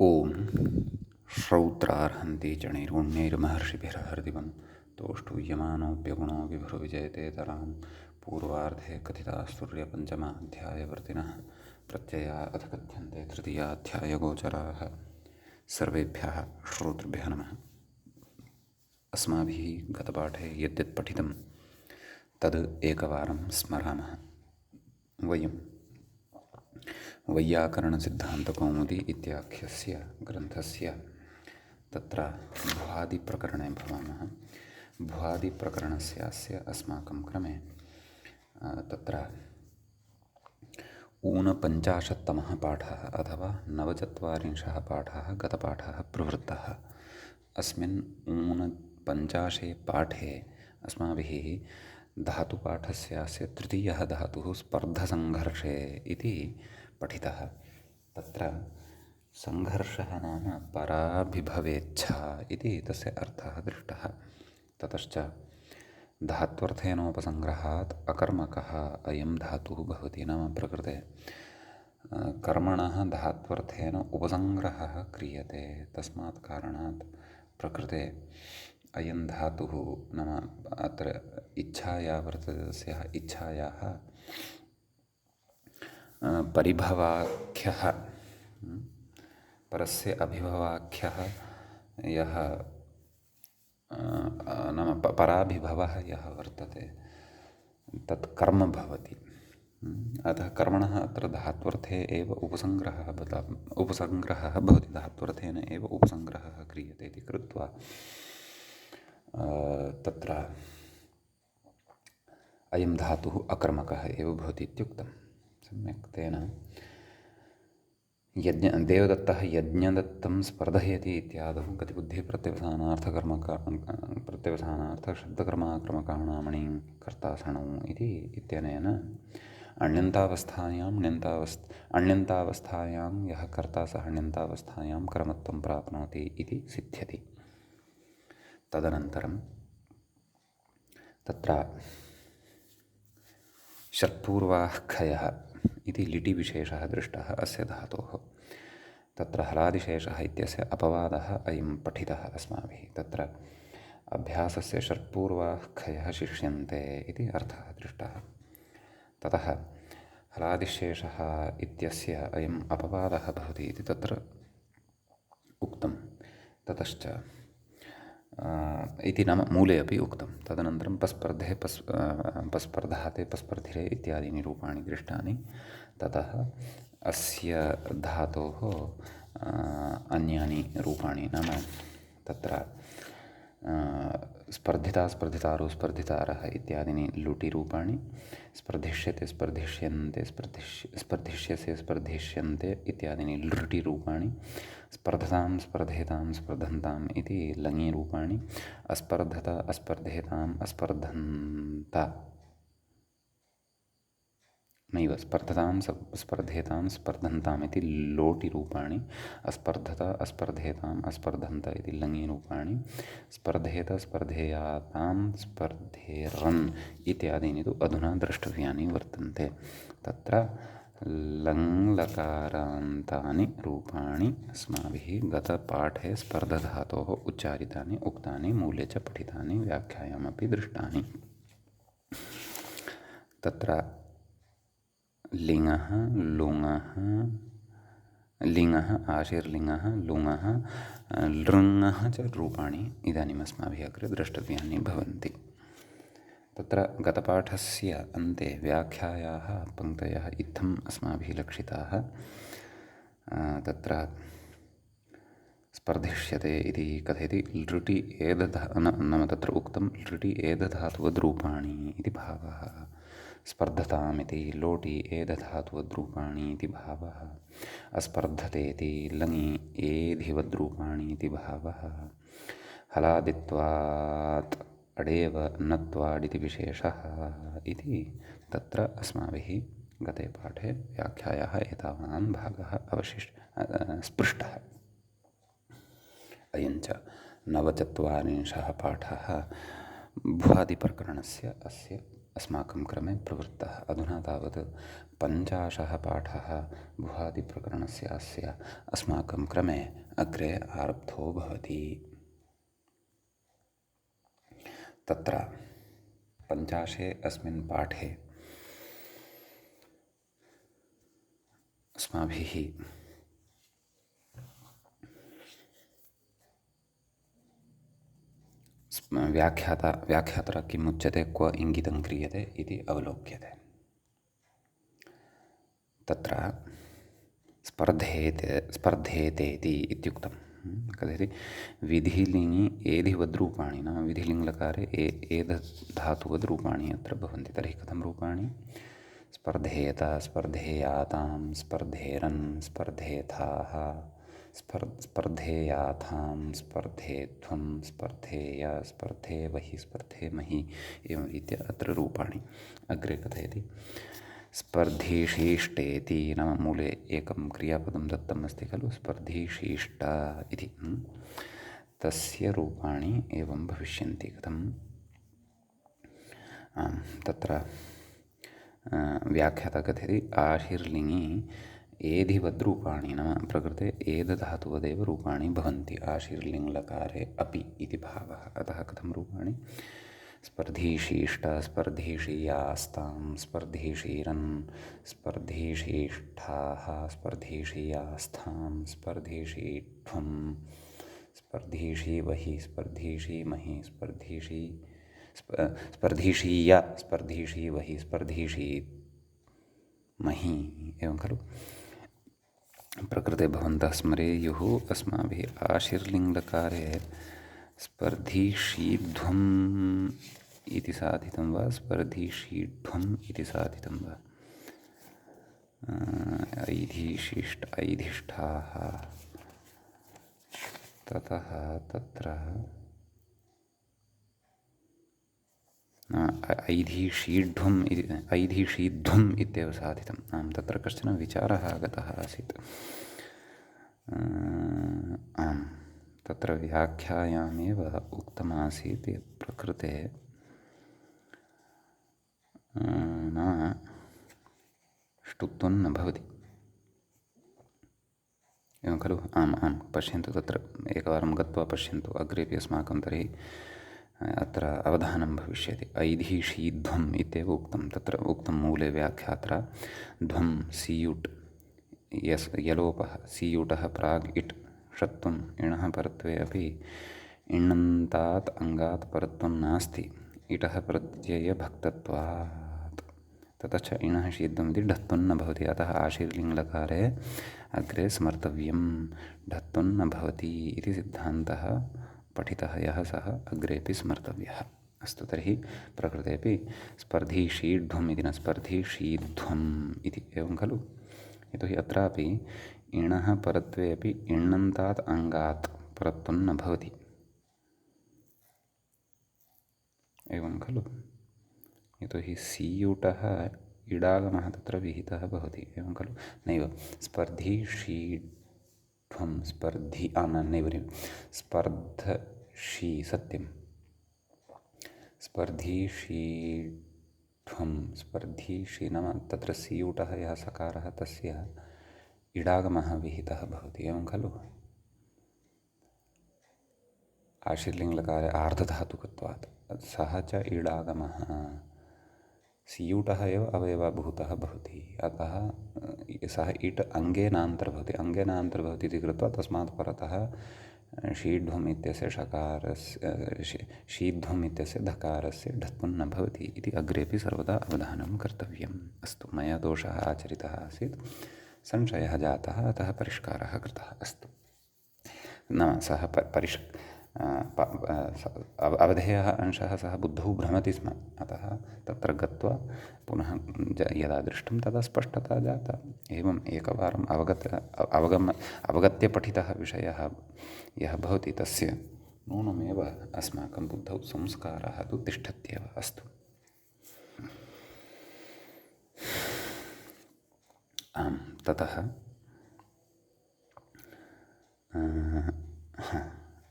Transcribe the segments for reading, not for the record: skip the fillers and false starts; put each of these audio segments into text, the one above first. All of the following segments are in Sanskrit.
ओम श्रौत्रार्हन्ति चणैर्गुण्यैर्महर्षिभिर्हरदिवं तोष्टूयमानोऽप्यगुणो विभुर्विजयते तरां पूर्वार्धे कथितास्तुर्यपञ्चमाध्यायवर्तिनः प्रत्यया अथ कथ्यन्ते तृतीयाध्यायगोचराः। सर्वेभ्यः श्रोतृभ्यः नमः। अस्माभिः गतपाठे यद्यत् पठितं तद् एकवारं स्मरामः। वयं वैयाकरणसिद्धान्तकौमुदी इत्याख्यस्य ग्रन्थस्य तत्र भुवादिप्रकरणे भवामः। भुवादिप्रकरणस्यास्य अस्माकं क्रमे तत्र ऊनपञ्चाशत्तमः पाठः अथवा 49 पाठः गतपाठः प्रवृत्तः। अस्मिन् ऊनपञ्चाशे पाठे अस्माभिः धातुपाठस्यास्य तृतीयः धातुः स्पर्धसङ्घर्षे इति पठितः। तत्र सङ्घर्षः नाम पराभिभवेच्छा इति तस्य अर्थः दृष्टः। ततश्च धात्वर्थेनोपसङ्ग्रहात् अकर्मकः अयं धातुः भवति। नाम प्रकृते कर्मणः धात्वर्थेन उपसङ्ग्रहः क्रियते, तस्मात् कारणात् प्रकृते अयं धातुः नाम अत्र इच्छाया वर्तते, तस्याः इच्छायाः परिभवाख्यः परस्य अभिभवाख्यः यः नाम पराभिभवः यः वर्तते तत् कर्म भवति। अतः कर्मणः अत्र धात्वर्थे एव उपसङ्ग्रहः भवति, धात्वर्थेन एव उपसङ्ग्रहः क्रियते इति कृत्वा तत्र अयं धातुः अकर्मकः एव भवति इत्युक्तं। सम्यक् तेन देवदत्तः यज्ञदत्तं स्पर्धयति इत्यादौ गतिबुद्धिः प्रत्यवसानार्थशब्दकर्माक्रमकाणामणिं कर्तासणौ इति इत्यनेन अण्यन्तावस्थायां यः कर्ता सः अण्यन्तावस्थायां कर्मत्वं प्राप्नोति इति सिद्ध्यति। तदनन्तरं तत्र षट्पूर्वाः खयः इति लिटिविशेषः दृष्टः अस्य धातोः। तत्र हलादिशेषः इत्यस्य अपवादः अयं पठितः अस्माभिः। तत्र अभ्यासस्य षट्पूर्वाः खयः शिष्यन्ते इति अर्थः दृष्टः। ततः हलादिशेषः इत्यस्य अयम् अपवादः भवति इति तत्र उक्तं। ततश्च इति नाम मूले अपि उक्तं। तदनन्तरं पस्पर्धे पस्पर्धाते पस्पर्धिरे इत्यादीनि रूपाणि दृष्टानि। ततः अस्य धातोः अन्यानि रूपाणि नाम तत्र स्पर्धिता स्पर्धितारो स्पर्धितारः इत्यादीनि लुटिरूपाणि, स्पर्धिष्यते स्पर्धिष्यन्ते स्पर्धिष्यसे स्पर्धिष्यन्ते इत्यादीनि लृटिरूपाणि, स्पर्धतां स्पर्धेतां स्पर्धन्ताम् इति लङिरूपाणि, अस्पर्धत अस्पर्धेताम् अस्पर्धन्त नैव स्पर्धतां स्पर्धेतां स्पर्धन्ताम् इति लोटिरूपाणि, अस्पर्धत अस्पर्धेताम् अस्पर्धन्त इति लङिरूपाणि, स्पर्धेत स्पर्धेयातां स्पर्धेरन् इत्यादीनि तु अधुना द्रष्टव्यानि वर्तन्ते। तत्र लङ्लकारान्तानि रूपाणि अस्माभिः गतपाठे स्पर्धधातोः उच्चारितानि उक्तानि, मूले च पठितानि, व्याख्यायामपि दृष्टानि। तत्र लिङः लुङः लिङः आशीर्लिङः लुङः लृङः च रूपाणि इदानीम् अस्माभिः अग्रे द्रष्टव्यानि भवन्ति। तत्र गतपाठस्य अन्ते व्याख्यायाः पङ्क्तयः इत्थम् अस्माभिः लक्षिताः। तत्र स्पर्धिष्यते इति कथयति लृटि नाम तत्र उक्तं लृटि एदधातुवद्रूपाणि इति भावः, स्पर्धतामिति लोटि एदधातुवद्रूपाणि इति भावः, अस्पर्धतेति लङि एधिवद्रूपाणि इति भावः, हलादित्वात् अडेव नत्वाडिति विशेषः इति तत्र अस्माभिः गते पाठे व्याख्यायाः एतावान् भागः स्पृष्टः। अयञ्च 49 पाठः भुवादिप्रकरणस्य अस्य अस्माकं क्रमे प्रवृत्तः। अधुना तावत् 50 पाठः भुवादिप्रकरणस्य अस्य अस्माकं क्रमे अग्रे आरब्धो भवति। तत्र 50 अस्मिन् पाठे अस्माभिः व्याख्याता किम् उच्यते, क्व इङ्गितं क्रियते इति अवलोक्यते। तत्र स्पर्धेतेति इत्युक्तं कथयति विधिलिङि एधिवद्रूपाणि, नाम विधिलिङ्लकारे एध धातुवद्रूपाणि अत्र भवन्ति। तर्हि कथं रूपाणि? स्पर्धेत, स्पर्धेयातां, स्पर्धेरन्, स्पर्धेथाः, स्पर्धेयाथां, स्पर्धेध्वं, स्पर्धेय, स्पर्धेवहि, स्पर्धेमहि, एवं रीत्या अत्र रूपाणि। अग्रे कथयति स्पर्धीशीष्टेति, नाम मूले एकं क्रियापदं दत्तम् अस्ति खलु, स्पर्धीशीष्ट इति। तस्य रूपाणि एवं भविष्यन्ति। कथम्? तत्र व्याख्याता कथयति आशीर्लिङि एधिवद्रूपाणि, नाम प्रकृते एधधातुवदेव रूपाणि भवन्ति आशीर्लिङ्लकारे अपि इति भावः। अतः कथं रूपाणि? स्पर्धीशीष्ट, स्पर्धीशीयास्तां, स्पर्धीशीरन्, स्पर्धीशीष्ठाः, स्पर्धीशीयास्थां, स्पर्धीशीध्वं, स्पर्धीशीवहि, स्पर्धीशीमहि, स्पर्धीशीय, स्पर्धीशीवहि, स्पर्धीशीमहि, एवं खलु। प्रकृते भवन्तः स्मरेयुः अस्माभिः आशीर्लिङ्लकारे स्पर्धीशीध्वम् इति साधितं वा स्पर्धीशीध्वम् इति साधितं वा? ऐधिशिष्ट, ऐधिष्ठाः, ततः तत्र ऐधिशीध्वम् इत्येव साधितं। नाम तत्र कश्चन विचारः आगतः आसीत्। आम्, तत्र व्याख्यायामेव उक्तमासीत् यत् प्रकृते नाम ष्टुत्वं न भवति, एवं खलु? आम् आम्, पश्यन्तु, तत्र एकवारं गत्वा पश्यन्तु, अग्रेपि अस्माकं तर्हि अत्र अवधानं भविष्यति। ऐधिशीध्वम् इत्येव उक्तं। तत्र उक्तं मूले व्याख्यात्रा ध्वं सीयुट् यलोपः, सीयुटः प्राग् इट् षत्वम् इणः परत्वे अपि इण्णन्तात् अङ्गात् परत्वं नास्ति, इटः प्रत्ययभक्तत्वात्। ततश्च इणः शीध्वम् इति ढत्वं न भवति। अतः आशीर्लिङ्लकारे अग्रे स्मर्तव्यं, ढत्वं न भवति इति सिद्धान्तः पठितः यः सः अग्रेपि स्मर्तव्यः। अस्तु, तर्हि प्रकृतेपि स्पर्धीशीध्वम् इति न स्पर्धीशीध्वम् इति, एवं खलु? यतोहि अत्रापि इणः परत्वे अपि इण्णन्तात् अङ्गात् परत्वं न भवति, एवं खलु? यतोहि सीयुटः इडागमः तत्र विहितः भवति, एवं खलु? नैव स्पर्धीशीध्वं, नैव स्पर्धशी, सत्यं स्पर्धीशीध्वं, स्पर्धीशी, नाम तत्र सीयुटः यः सकारः तस्य इडागमः विहितः भवति, एवं खलु? आशीर्लिङ्लकारे आर्धधातुकत्वात् सः च इडागमः सीयुटः एव अवयवभूतः भवति। अतः सः इट् अङ्गेनान्तर्भवति, अङ्गेनान्तर्भवति इति कृत्वा तस्मात् परतः शीध्वम् इत्यस्य षकारस्य, शीध्वम् इत्यस्य धकारस्य ढत्वं न भवति इति अग्रेपि सर्वदा अवधानं कर्तव्यम्। अस्तु, मया दोषः आचरितः आसीत्, संशयः जातः, अतः परिष्कारः कृतः। अस्तु, नाम सः अवधेयः अंशः सः बुद्धौ भ्रमति स्म, अतः तत्र गत्वा पुनः यदा दृष्टं तदा स्पष्टता जाता। एवम् एकवारम् अवगत्य पठितः विषयः यः भवति तस्य नूनमेव अस्माकं बुद्धौ संस्कारः तु तिष्ठत्येव। अस्तु, आम्, ततः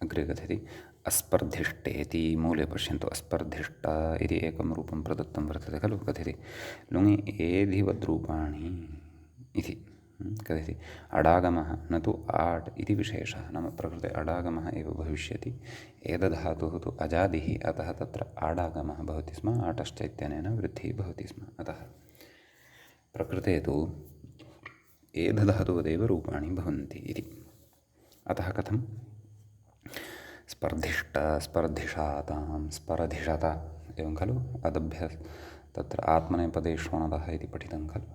अग्रे अग्रे कथयति अस्पर्धिष्टेति मूले पश्यन्तु अस्पर्धिष्ट इति एकं रूपं प्रदत्तं वर्तते खलु कथयति लुङि एधिवद्रूपाणि इति कथयति अडागमः न तु आट् इति विशेषः नाम प्रकृते अडागमः एव भविष्यति एतद्धातुः तु अजादिः अतः तत्र आडागमः भवति स्म आटश्च इत्यनेन वृद्धिः भवति स्म अतः प्रकृते तु एधधातुवदेव रूपाणि भवन्ति इति अतः कथं स्पर्धिष्ट स्पर्धिषातां स्पर्धिषत एवं खलु अदभ्य तत्र आत्मनेपदे श्वणतः इति पठितं खलु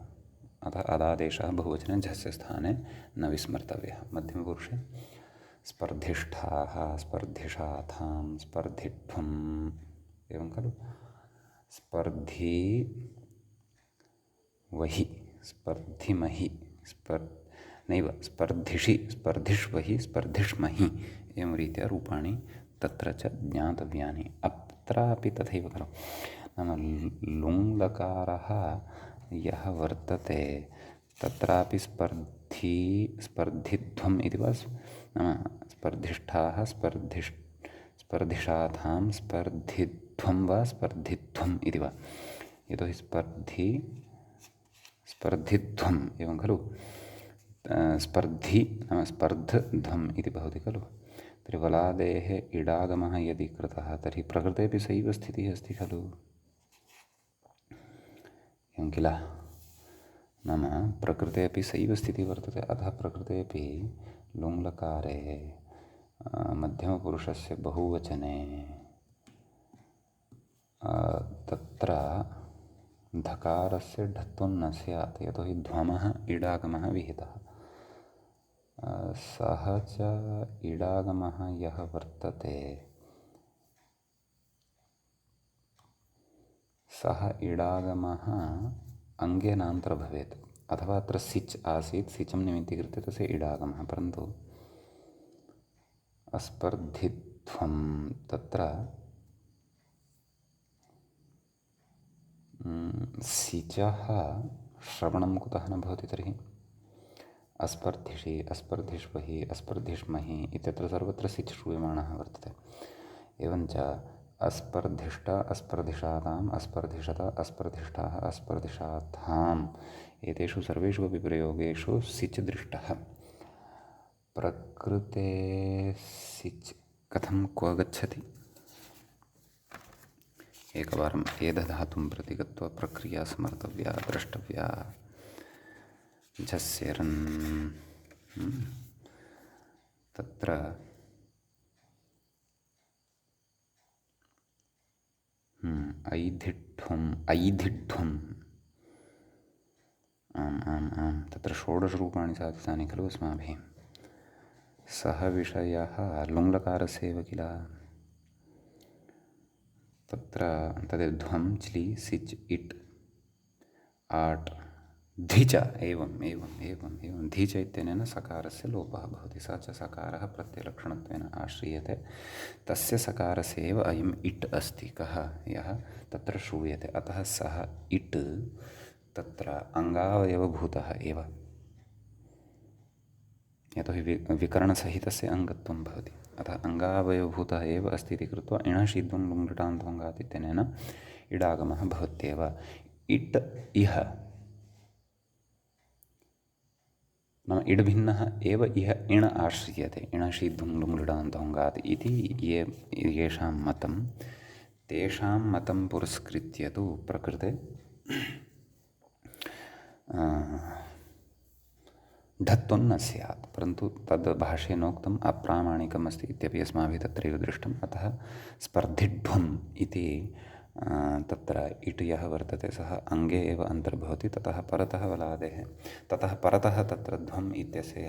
अतः अदादेशः बहुवचने झस्य स्थाने न विस्मर्तव्यः मध्यमपुरुषे स्पर्धिष्ठाः स्पर्धिषाथां स्पर्धिध्वम् एवं खलु स्पर्धी वहि स्पर्धिमहि नैव स्पर्धिषि स्पर्धिष्वहि स्पर्धिष्महि एवं रीत्या रूपाणि तत्र च ज्ञातव्यानि अत्रापि तथैव खलु नाम लुङ्लकारः यः वर्तते तत्रापि स्पर्धिध्वम् इति वा नाम स्पर्धिष्ठाः स्पर्धिषाथां स्पर्धिध्वं वा स्पर्धिध्वम् इति वा यतोहि स्पर्धिध्वम् एवं खलु स्पर्धि नाम स्पर्धध्वम् इति भवति खलु तर्हि वलादेः इडागमः यदि कृतः तर्हि प्रकृतेपि सैव स्थितिः अस्ति खलु एवं किल नाम प्रकृतेपि सैव स्थितिः वर्तते अतः प्रकृतेपि लुङ्लकारे मध्यमपुरुषस्य बहुवचने तत्र धकारस्य ढत्वं न स्यात् यतोहि ध्वमः इडागमः विहितः सः च इडागमः यः वर्तते सः इडागमः अङ्गेनान्तर् भवेत् अथवा अत्र सिच् आसीत् सिचं निमित्तीकृत्य तस्य इडागमः परन्तु अस्पर्धित्वं तत्र सिचः श्रवणं कुतः न भवति तर्हि अस्पर्धिषि अस्पर्धिष्वहि अस्पर्धिष्महि इत्यत्र सर्वत्र सिच् श्रूयमाणः वर्तते एवञ्च अस्पर्धिष्ट अस्पर्धिषाताम् अस्पर्धिषत अस्पर्धिष्ठाः अस्पर्धिषाथाम् एतेषु सर्वेषु अपि प्रयोगेषु सिच् दृष्टः प्रकृते सिच् कथं क्व गच्छति एकवारम् एधधातुं प्रति गत्वा प्रक्रिया समर्थव्या द्रष्टव्या झस्यरन् तत्र ऐधिढ्वम् आम् तत्र षोडशरूपाणि साधितानि खलु अस्माभिः सः विषयः लुङ्लकारस्य एव किल तत्र तद्ध्वं च्लि सिच् इट् आट् धिच एवं धिच इत्यनेन सकारस्य लोपः भवति स च सकारः प्रत्ययलक्षणत्वेन आश्रीयते तस्य सकारस्य एव अयम् इट् अस्ति कः यः तत्र श्रूयते अतः सः इट् तत्र अङ्गावयवभूतः एव यतोहि विकरणसहितस्य अङ्गत्वं भवति अतः अङ्गावयवभूतः एव अस्ति इति कृत्वा इणशीद्वं लुङ्लटान्त्वङ्गात् इत्यनेन इडागमः भवत्येव इट् इह नाम इड्भिन्नः एव इह इण आश्रियते इणशीद्वं लुङ्लटान्त्वङ्गात् इति येषां मतं तेषां मतं पुरस्कृत्य तु प्रकृते ढत्वं न स्यात् परन्तु तद् भाष्येनोक्तम् अप्रामाणिकम् अस्ति इत्यपि अस्माभिः तत्रैव दृष्टम् अतः स्पर्धिढ्वम् इति तत्र इट् यः वर्तते सः अङ्गे एव अन्तर्भवति ततः परतः वलादेः ततः परतः तत्र ध्वम् इत्यस्य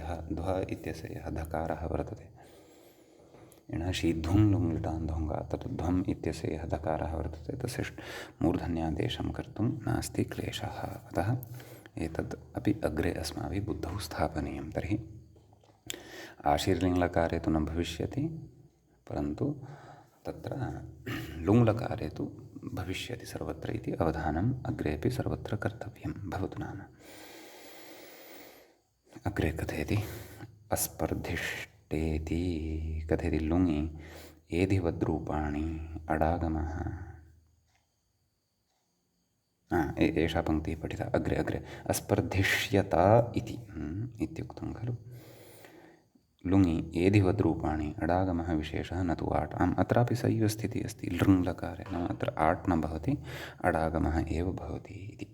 यः धकारः वर्तते इणशीध्वं लुङ्लटान्ध्वङ्गात् तत् ध्वम् इत्यस्य यः धकारः वर्तते तस्य मूर्धन्यादेशं कर्तुं नास्ति क्लेशः अतः एतद् अपि अग्रे अस्माभिः बुद्धौ स्थापनीयं तर्हि आशीर्लिङ्लकारे तु न भविष्यति परन्तु तत्र लुङ्लकारे तु भविष्यति सर्वत्र इति अवधानम् अग्रेपि सर्वत्र कर्तव्यं भवतु नाम अग्रे कथयति अस्पर्धिष्टे प्रतिष्ठेति कथयति लुङि एधिवद्रूपाणि अडागमः। एषा पङ्क्तिः पठिता अग्रे अग्रे अस्पर्धिष्यता इति इत्युक्तं खलु। लुङि एधिवद्रूपाणि अडागमः विशेषः न तु आट्। अत्रापि सैव स्थितिः अस्ति लृङ् लकारे, नाम अत्र आट् न भवति, अडागमः एव भवति इति।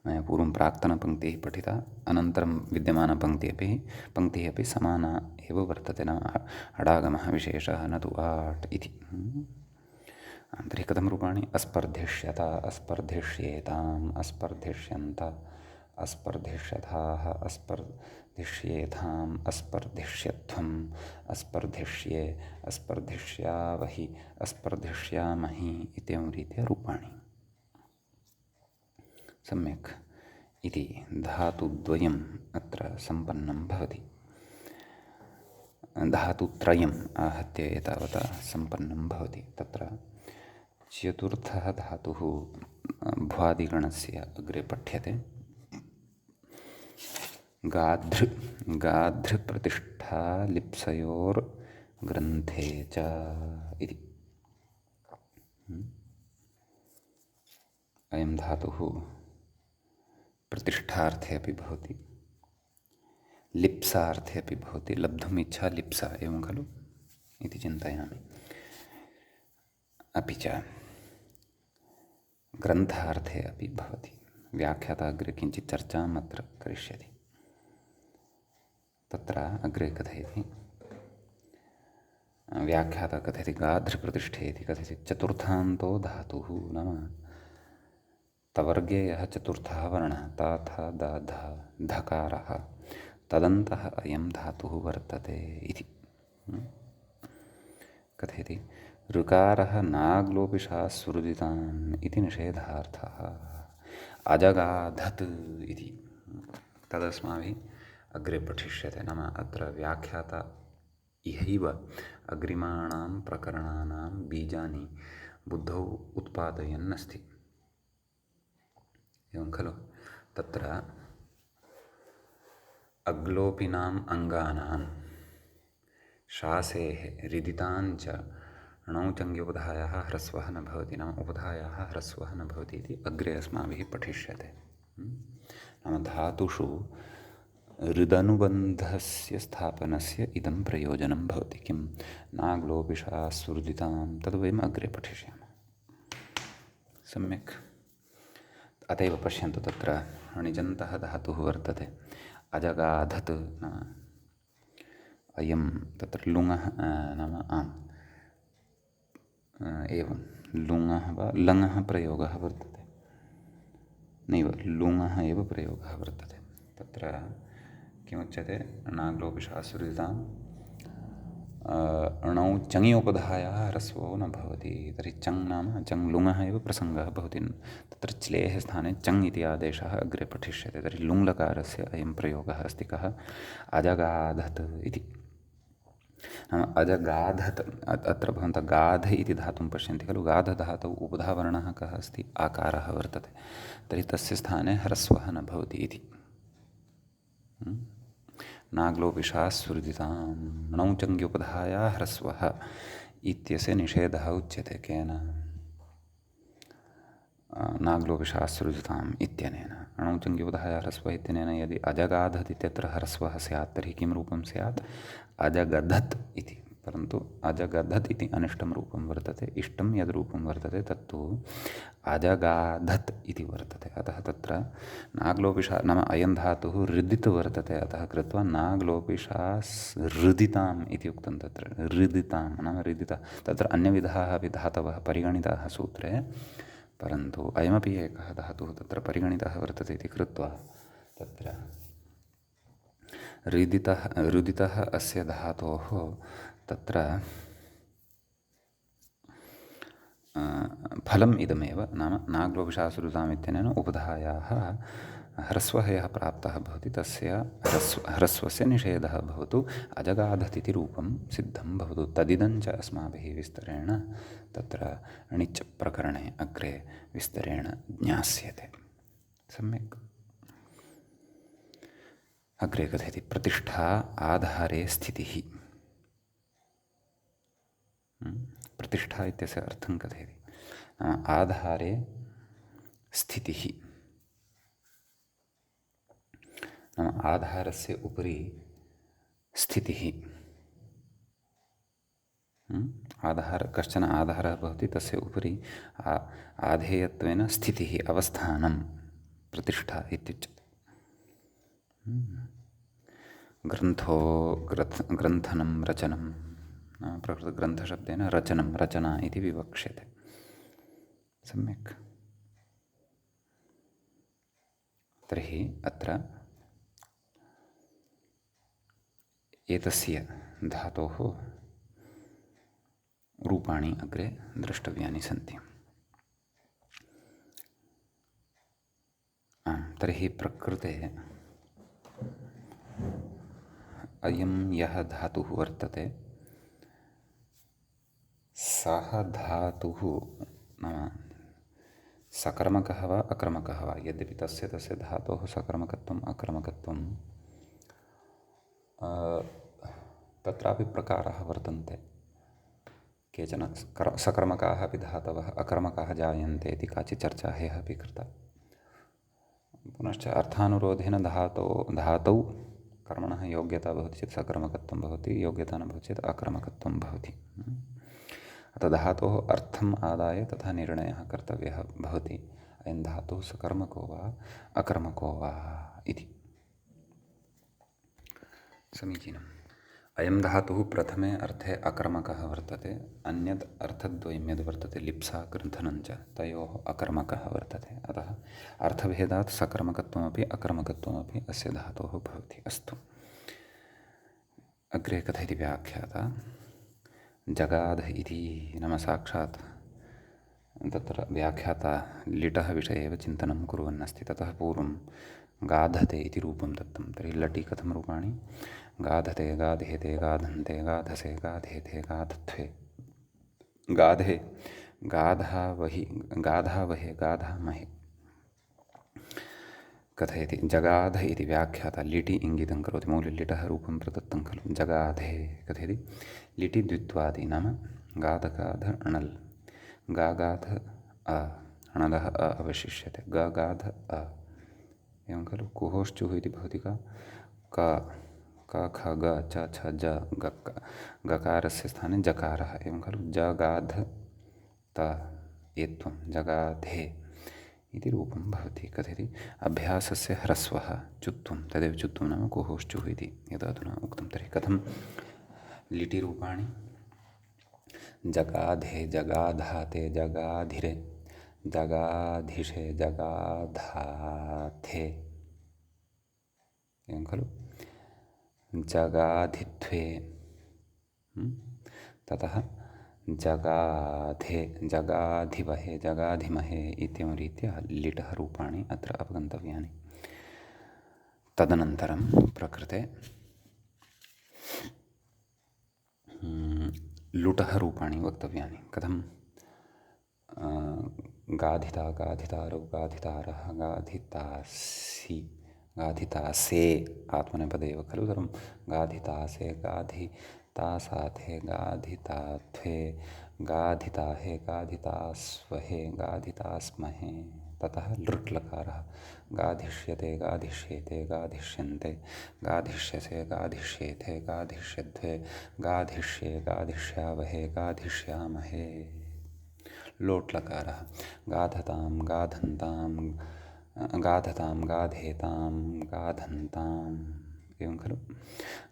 मया पूर्वं प्राक्तनपङ्क्तिः पठिता, अनन्तरं पङ्क्तिः अपि समाना एव वर्तते, नाम अडागमः विशेषः न तु आट् इति। तर्हि कथं रूपाणि अस्पर्धिष्यता, अस्पर्धिष्येताम्, अस्पर्धिष्यन्त, अस्पर्धिष्यथाः, अस्पर्धिष्येथाम्, अस्पर्धिष्यध्वम्, अस्पर्धिष्ये, अस्पर्धिष्यावहि, अस्पर्धिष्यामहि इत्येवं रीत्या रूपाणि। सम्यक् इति धातुद्वयम् अत्र सम्पन्नं भवति, धातुत्रयम् आहत्य एतावता सम्पन्नं भवति। तत्र चतुर्थः धातुः भ्वादिगणस्य अग्रे पठ्यते, गाधृ, गाधृप्रतिष्ठा लिप्सयोर्ग्रन्थे च इति। अयं धातुः प्रतिष्ठार्थे अपि भवति, लिप्सार्थे अपि भवति, लब्धुमिच्छा लिप्सा एवं खलु इति चिन्तयामि। अपि च ग्रन्थार्थे अपि भवति। व्याख्याता अग्रे किञ्चित् चर्चाम् अत्र करिष्यति। तत्र अग्रे कथयति, व्याख्याता कथयति गाधृप्रतिष्ठे इति कथयति चतुर्थान्तो धातुः, नाम तवर्गे यः चतुर्थः वर्णः ताथ दाध धकारः तदन्तः अयं धातुः वर्तते इति। कथयति ऋकारः नाग्लोपिशास्सुहृदितान् इति निषेधार्थः अजगाधत् इति। तदस्माभिः अग्रे पठिष्यते, नाम अत्र व्याख्याता इहैव अग्रिमाणां प्रकरणानां बीजानि बुद्धौ उत्पादयन् अस्ति, एवं खलु। तत्र अग्लोपिनाम् अङ्गानां शासेः रिदिताञ्च णौचङ्ग्योपधायाः ह्रस्वः न भवति, नाम उपधायाः ह्रस्वः न भवति इति अग्रे अस्माभिः पठिष्यते। नाम धातुषु हृदनुबन्धस्य स्थापनस्य इदं प्रयोजनं भवति। किं नाग्लोपिशास्सुहृदितां तद् वयम् अग्रे पठिष्यामः। सम्यक्। अत एव पश्यन्तु, तत्र णिजन्तः धातुः वर्तते अजगाधत्, नाम अयं तत्र लुङः नाम एवं लुङः वा लङः प्रयोगः वर्तते, नैव लुङः एव प्रयोगः वर्तते। तत्र किमुच्यते, नाग्लोपिशास्सुहृदितां णौ चङि ह्रस्वो न भवति। तर्हि चङ् नाम चङ् लुङः एव प्रसङ्गः भवति, तत्र च्लेः स्थाने चङ् इति आदेशः अग्रे पठिष्यते। तर्हि लुङ्लकारस्य अयं प्रयोगः अस्ति, कः अजगाधत् इति। नाम अजगाधत्, अत्र भवन्तः गाध इति धातुं पश्यन्ति खलु, गाधधातौ उपधावर्णः कः अस्ति, आकारः वर्तते, तर्हि तस्य स्थाने ह्रस्वः न भवति इति। नाग्लोपिशास्सुहृदितां णौचङ्ग्योपधाया ह्रस्वः इत्यस्य निषेधः उच्यते केन, नाग्लोपिशास्सुहृदिताम् इत्यनेन। णौचङ्ग्योपधाया ह्रस्वः इत्यनेन यदि अजगाधत् इत्यत्र ह्रस्वः स्यात् तर्हि किं रूपं स्यात्, अजगधत् इति। परन्तु अजगधत् इति अनिष्टं रूपं वर्तते, इष्टं यद् रूपं वर्तते तत्तु अजगाधत् इति वर्तते। अतः तत्र नाग्लोपिशा नाम अयं धातुः ऋदित् वर्तते, अतः कृत्वा नाग्लोपिशास्सृदिताम् इति उक्तं। तत्र ऋदितां नाम ऋदिता, तत्र अन्यविधाः अपि धातवः परिगणिताः सूत्रे, परन्तु अयमपि एकः धातुः तत्र परिगणितः वर्तते इति कृत्वा तत्र ऋदितः अस्य धातोः तत्र फलम् इदमेव, नाम नाग्लोपिशास्सुहृदिताम् इत्यनेन उपधायाः ह्रस्वः यः प्राप्तः भवति तस्य ह्रस्वस्य निषेधः भवतु, अजगाधत् इति रूपं सिद्धं भवतु। तदिदञ्च अस्माभिः विस्तरेण तत्र णिच् प्रकरणे अग्रे विस्तरेण ज्ञास्यते। सम्यक्। अग्रे कथयति प्रतिष्ठा आधारे स्थितिः। प्रतिष्ठा इत्यस्य अर्थं कथयति। आधारे स्थितिः नाम आधारस्य उपरि स्थितिः। कश्चन आधारः भवति, तस्य उपरि आधेयत्वेन स्थितिः, अवस्थानं प्रतिष्ठा इत्युच्यते। ग्रन्थनं रचनं, प्रकृतग्रन्थशब्देन रचनं, रचना इति विवक्ष्यते। सम्यक्। तर्हि अत्र एतस्य धातोः रूपाणि अग्रे द्रष्टव्यानि सन्ति। तर्हि प्रकृते अयं यः धातुः वर्तते, सः धातुः नाम सकर्मकः वा अकर्मकः वा, यद्यपि तस्य धातोः सकर्मकत्वम् अकर्मकत्वं तत्रापि प्रकाराः वर्तन्ते। केचन सकर्मकाः अपि धातवः अकर्मकाः जायन्ते इति काचित् चर्चा ह्यः अपि कृता। पुनश्च अर्थानुरोधेन धातौ कर्मणः योग्यता भवति चेत् सकर्मकत्वं भवति, योग्यता न भवति चेत् अकर्मकत्वं भवति। अतः धातोः अर्थम् आदाय तथा निर्णयः कर्तव्यः भवति, अयं धातुः सकर्मको वा अकर्मको वा इति। समीचीनम्। अयं धातुः प्रथमे अर्थे अकर्मकः वर्तते, अन्यद् अर्थद्वयं यद् वर्तते लिप्सा ग्रन्थनं च, तयोः अकर्मकः वर्तते। अतः अर्थभेदात् सकर्मकत्वमपि अकर्मकत्वमपि अस्य धातोः भवति। अस्तु, अग्रे कथयति व्याख्याता। जगाध इति नाम साक्षात् तत्र व्याख्याता लिटः विषये एव चिन्तनं कुर्वन्नस्ति। ततः पूर्वं गाधते इति रूपं दत्तं। तर्हि लटि कथं रूपाणि? गाधते, गाधेते, गाधन्ते, गाधसे, गाधेते, गाधत्वे, गाधे, गाधावहि, गाधावहे, गाधामहे। कथयति जगाध इति व्याख्याता लिटि इंगितं करोति। मौलिलिटः रूपं प्रदत्तं खलु। जगाधे कथयति लिटि द्वित्वादि नाम गाधगाध अणल्, गागाध अ, अणलः अ अवशिष्यते, गागाध अ, एवं खलु। कुहोश्चुः इति भवति क ख ग च छ ज गकारस्य स्थाने जकारः, एवं खलु। जगाध त एत्वं जगाधे इति रूपं भवति। कथयति अभ्यासस्य ह्रस्वः चुत्वं, तदेव चुत्वं नाम कुहोश्चुः इति यदधुना उक्तं। तर्हि कथं लिटिरूपाणि? जगाधे, जगाधाते, जगाधिरे, जगाधिषे, जगाधाथे, एवं खलु। जगाधित्वे, ततः जगाधे, जगाधिवहे, जगाधिमहे इत्येवं रीत्या लिटः रूपाणि अत्र अवगन्तव्यानि। तदनन्तरं प्रकृते लुटः रूपाणि वक्तव्यानि। कथं? गाधिता, गाधितारौ, गाधितारः, गाधितासि, गाधितासे, आत्मनेपदे एव खलु सर्वं। गाधितासे, गाधितासाथे, गाधितात्वे, गाधिताहे, गाधितास्वहे, गाधितास्महे। ततः लृट् लकारः। गाधिष्यते, गाधिष्येते, गाधिष्यन्ते, गाधिष्यसे, गाधिष्येथे, गाधिष्यध्वे, गाधिष्ये, गाधिष्यावहे, गाधिष्यामहे। लोट् लकारः। गाधतां, गाधन्तां, गाधतां, गाधेतां, गाधन्ताम्, एवं खलु।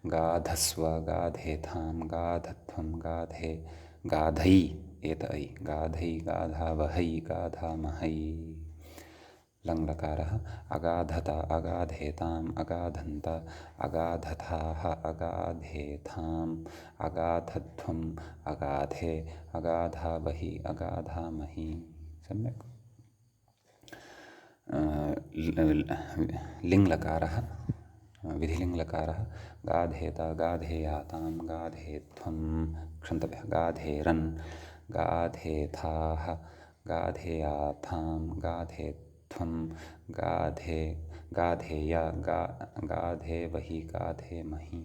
गाधस्व, गाधेथां, गाधध्वं, गाधे, गाधै एत ऐ, गाधै, गाधावहै, गाधामहै। लङ् लकारः। अगाधत, अगाधेताम्, अगाधन्त, अगाधथाः, अगाधेथाम्, अगाधध्वम्, अगाधे, अगाधावहि, अगाधामहि। सम्यक्। लिङ् लकारः, विधिलिङ् लकारः। गाधेत, गाधेयातां, गाधेध्वं, क्षन्तव्यः, गाधेरन्, गाधेथाः, गाधेयाथां, गाधेध्वं, गाधे, गाधेय गाधेवहि गाधेमहि।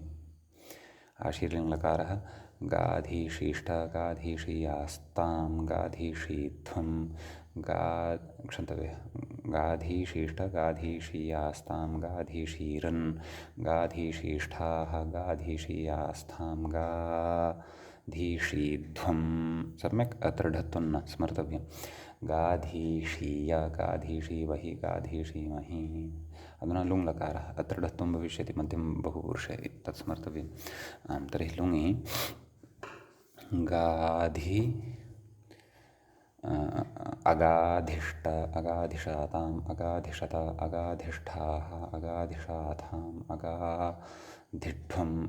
आशीर्लिङ्गकारः गाधीशीष्ठ गाधीशीयास्तां गाधीशीध्वं क्षन्तव्यः गाधीशीष्ठ गाधीशीयास्तां गाधीशीरन् गाधीशीष्ठाः गाधीशीयास्थां गाधीशीध्वं। सम्यक् अत्र ढत्वं न स्मर्तव्यं। गाधीशीय गाधीशीवहि गाधीशीमहि। अधुना लुङ्लकारः अत्र ढत्वं भविष्यति मध्यम बहुपुरुषे तत् स्मर्तव्यम्। तर्हि लुङि गाधि अगाधिष्ट अगाधिषताम् अगाधिषत अगाधिष्ठाः अगाधिषाथाम् अगाधिष्ठ्वम्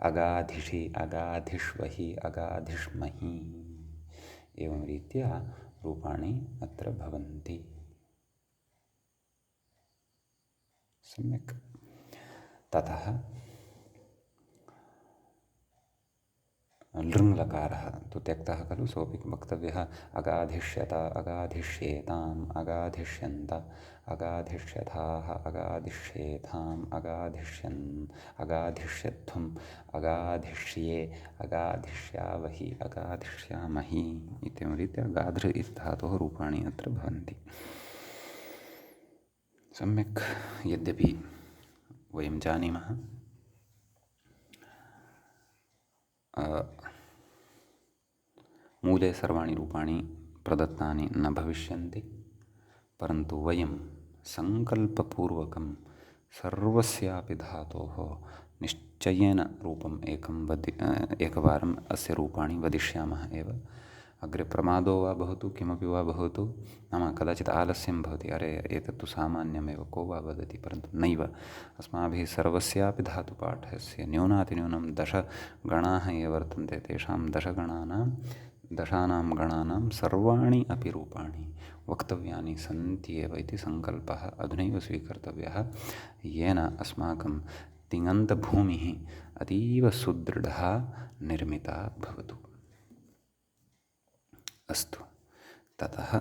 अगाधिषि अगाधिष्वहि अगाधिष्महि। एवं रीत्या रूपाणि अत्र भवन्ति। सम्यक्। ततः लृङ्लकारः तु त्यक्तः खलु, सोऽपि वक्तव्यः। अगाधिष्यत अगाधिष्येताम् अगाधिष्यन्त अगाधिष्यथाः अगाधिष्येथाम् अगाधिष्यध्वम् अगाधिष्ये अगाधिष्यावहि अगाधिष्यामहि। इत्येवं रीत्या गाधृ इति धातोः रूपाणि अत्र भवन्ति। सम्यक्। यद्यपि वयं जानीमः मूले सर्वाणि रूपाणि प्रदत्तानि न भविष्यन्ति, परन्तु वयं सङ्कल्पपूर्वकं सर्वस्यापि धातोः निश्चयेन रूपम् एकवारम् अस्य रूपाणि वदिष्यामः एव। अग्रे प्रमादो वा भवतु किमपि वा भवतु, नाम कदाचित् आलस्यं भवति, अरे एतत्तु सामान्यमेव को वा वदति, परन्तु नैव। अस्माभिः सर्वस्यापि धातुपाठस्य न्यूनातिन्यूनं 10 गणाः ये वर्तन्ते, तेषां दशानां गणानां सर्वाणि अपि रूपाणि वक्तव्यानि सन्ति एव इति सङ्कल्पः अधुनैव स्वीकर्तव्यः, येन अस्माकं तिङन्तभूमिः अतीव सुदृढा निर्मिता भवतु। अस्तु। ततः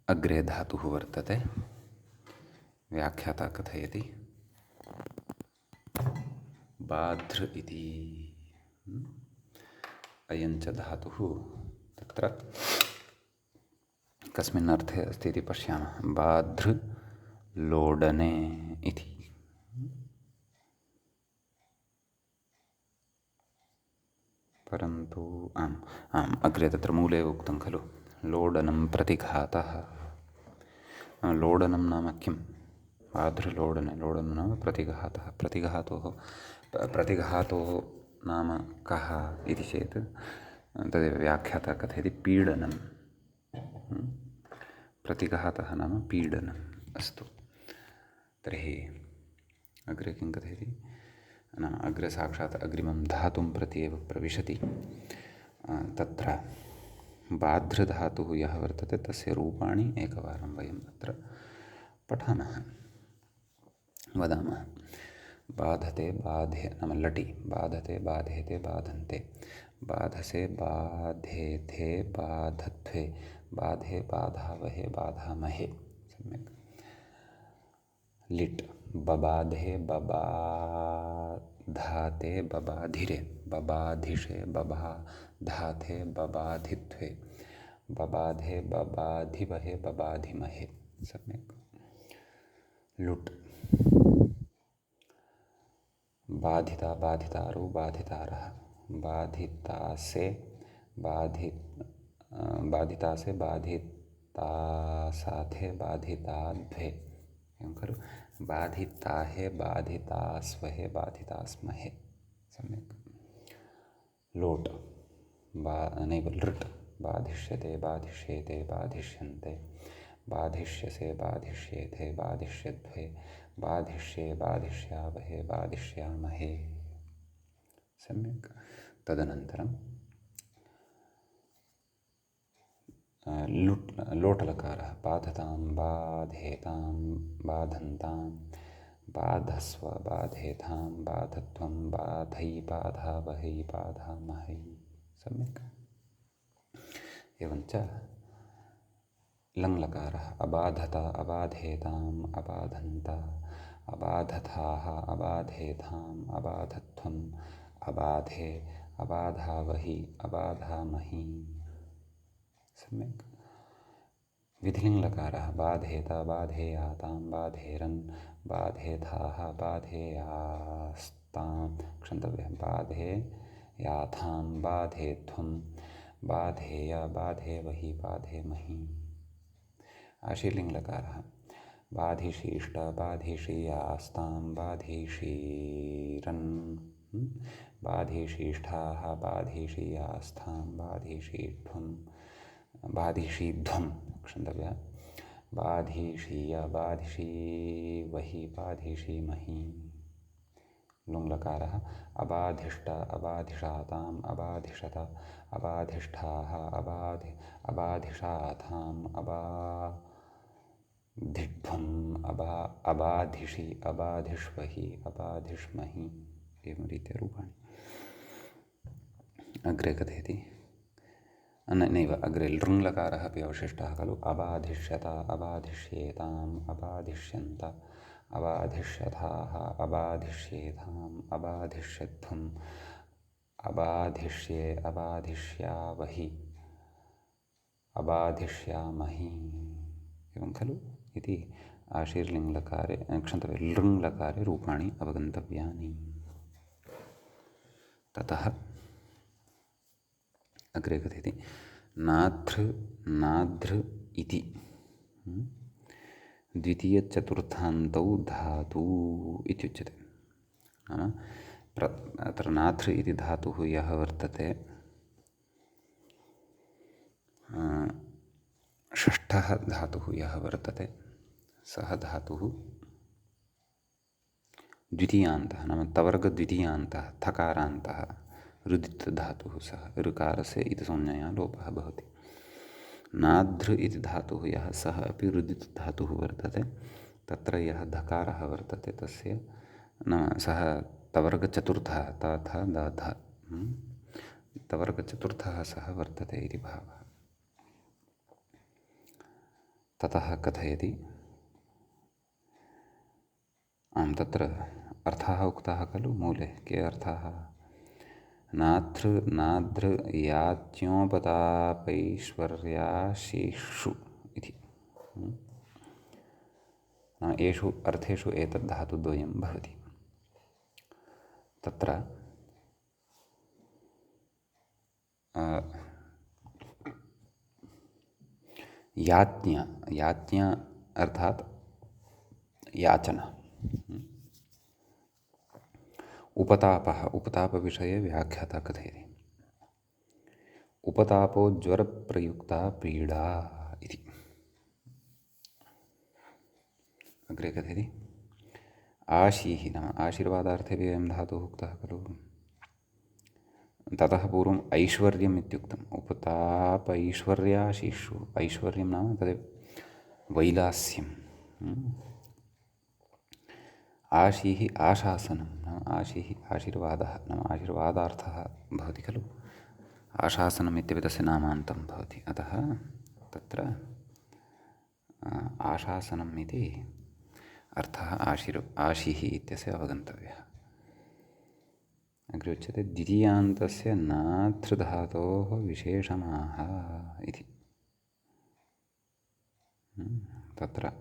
अग्रे धातुः वर्तते, व्याख्याता कथयति बाध्र इति। अयञ्च धातुः तत्र कस्मिन् अर्थे अस्ति इति पश्यामः। बाध्र लोडने इति। परन्तु आम् अग्रे तत्र मूले उक्तं खलु, लोडनं प्रतिघातः। लोडनं नाम किं? बाध्रलोडने, लोडनं नाम प्रतिघातः। प्रतिघातोः नाम कः इति चेत् तदेव व्याख्याता कथयति पीडनं। प्रतिघातः नाम पीडनम्। अस्तु। तर्हि अग्रे किं कथयति? नाम अग्रे साक्षात् अग्रिमं धातुं प्रति एव प्रविशति। तत्र बाध्रधातुः यः वर्तते तस्य रूपाणि एकवारं वयम् अत्र पठामः, वदामः। बाधते बाधे नाम लटि, बाधते बाधेते बाधन्ते, बाधसे बाधेथे बाधत्वे, बाधे बाधावहे बाधामहे। सम्यक्। लिट् बबाधे बबाधाते बबाधिरे, बबाधिषे बबाधाथे बबाधित्वे, बबाधे बबाधिवहे बबाधिमहे। सम्यक्। लुट् बाधिता बाधितारो बाधितारः, बाधितासे बाधितासे बाधितासाथे बाधिताद्वे। एवं खलु। बाधिताहे बाधितास्वहे बाधितास्महे। सम्यक्। लोट् नैव लृट् बाधिष्यते बाधिष्येते बाधिष्यन्ते, बाधिष्यसे बाधिष्येथे बाधिष्यद्वे, बाधिष्ये बाधिष्यावहे बाधिष्यामहे। सम्यक्। तदनन्तरं लोटलकारः बाधतां बाधेतां बाधन्तां, बाधस्व बाधेतां बाधत्वं बाधै बाधावहै बाधामहै। सम्यक्। एवञ्च लङ्लकारः अबाधत अबाधेताम् अबाधन्त अबाधथाः अबाधेथाम् अबाधत्वम् अबाधे अबाधावहि अबाधामहि। सम्यक्। विधिलिङ्लकारः बाधेत बाधेयातां बाधेरन् बाधेथाः बाधेयास्तां क्षन्तव्यः बाधेयाथां बाधेत्वं बाधेय बाधेवहि बाधेमहि। आशीर्लिङ्लकारः बाधिशीष्ट बाधिशीयास्तां बाधिशीरन् बाधिशीष्ठाः बाधिशीयास्थां बाधिशीध्वं बाधिशीध्वं क्षन्तव्यः बाधिशीय बाधिशीवहि बाधिशीमहि। लुङ्लकारः अबाधिष्ट अबाधिषाताम् अबाधिषत अबाधिष्ठाः अबाधिषाथाम् अबाधिध्वम् अबाधिषि अबाधिष्वहि अबाधिष्महि। एवं रीत्या रूपाणि। अग्रे कथयति नैव अग्रे लृङ्लकारः अपि अवशिष्टः खलु अबाधिष्यत अबाधिष्येताम् अबाधिष्यन्त अबाधिष्यथाः अबाधिष्येताम् अबाधिष्यध्वम् अबाधिष्ये अबाधिष्यावहि अबाधिष्यामहि। एवं खलु इति आशीर्लिङ्लकारे क्षन्तव्यः लृङ्लकारे रूपाणि अवगन्तव्यानि। ततः अग्रे कथयति नाधृ नाधृ इति द्वितीयचतुर्थान्तौ धातु इत्युच्यते। नाम अत्र नाधृ इति धातुः यः वर्तते षष्ठः धातुः यः वर्तते सः धातुः द्वितीयान्तः नाम तवर्गद्वितीयान्तः थकारान्तः रुदितधातुः सः ऋकारस्य इति संज्ञया लोपः भवति। नाधृ इति धातुः यः सः अपि रुदितधातुः वर्तते। तत्र यः धकारः वर्तते तस्य सः तवर्गचतुर्थः तथा दध तवर्गचतुर्थः सः वर्तते इति भावः। ततः कथयति तत्र अर्थाः उक्ताः खलु मूले के अर्थाः नाधृ नाधृ याज्ञोपतापैश्वर्याशीषु इति। एषु अर्थेषु एतद् धातुद्वयं भवति। तत्र याज्ञा याज्ञा अर्थात् याचना। उपतापः उपतापविषये व्याख्याता कथयति उपतापो ज्वरप्रयुक्ता पीडा इति। अग्रे कथयति आशीः नाम आशीर्वादार्थे अयं धातुः उक्तः खलु। ततः पूर्वम् ऐश्वर्यम् इत्युक्तम् उपताप ऐश्वर्याशीषु ऐश्वर्यं नाम तदेव वैलास्यं। आशीः आशासनं नाम आशीः आशीर्वादः नाम आशीर्वादार्थः भवति खलु। आशासनम् इत्यपि तस्य नामान्तं भवति। अतः तत्र आशासनम् इति अर्थः आशीः इत्यस्य अवगन्तव्यः। अग्रे उच्यते द्वितीयान्तस्य नाधृधातोः विशेषणाः इति। तत्र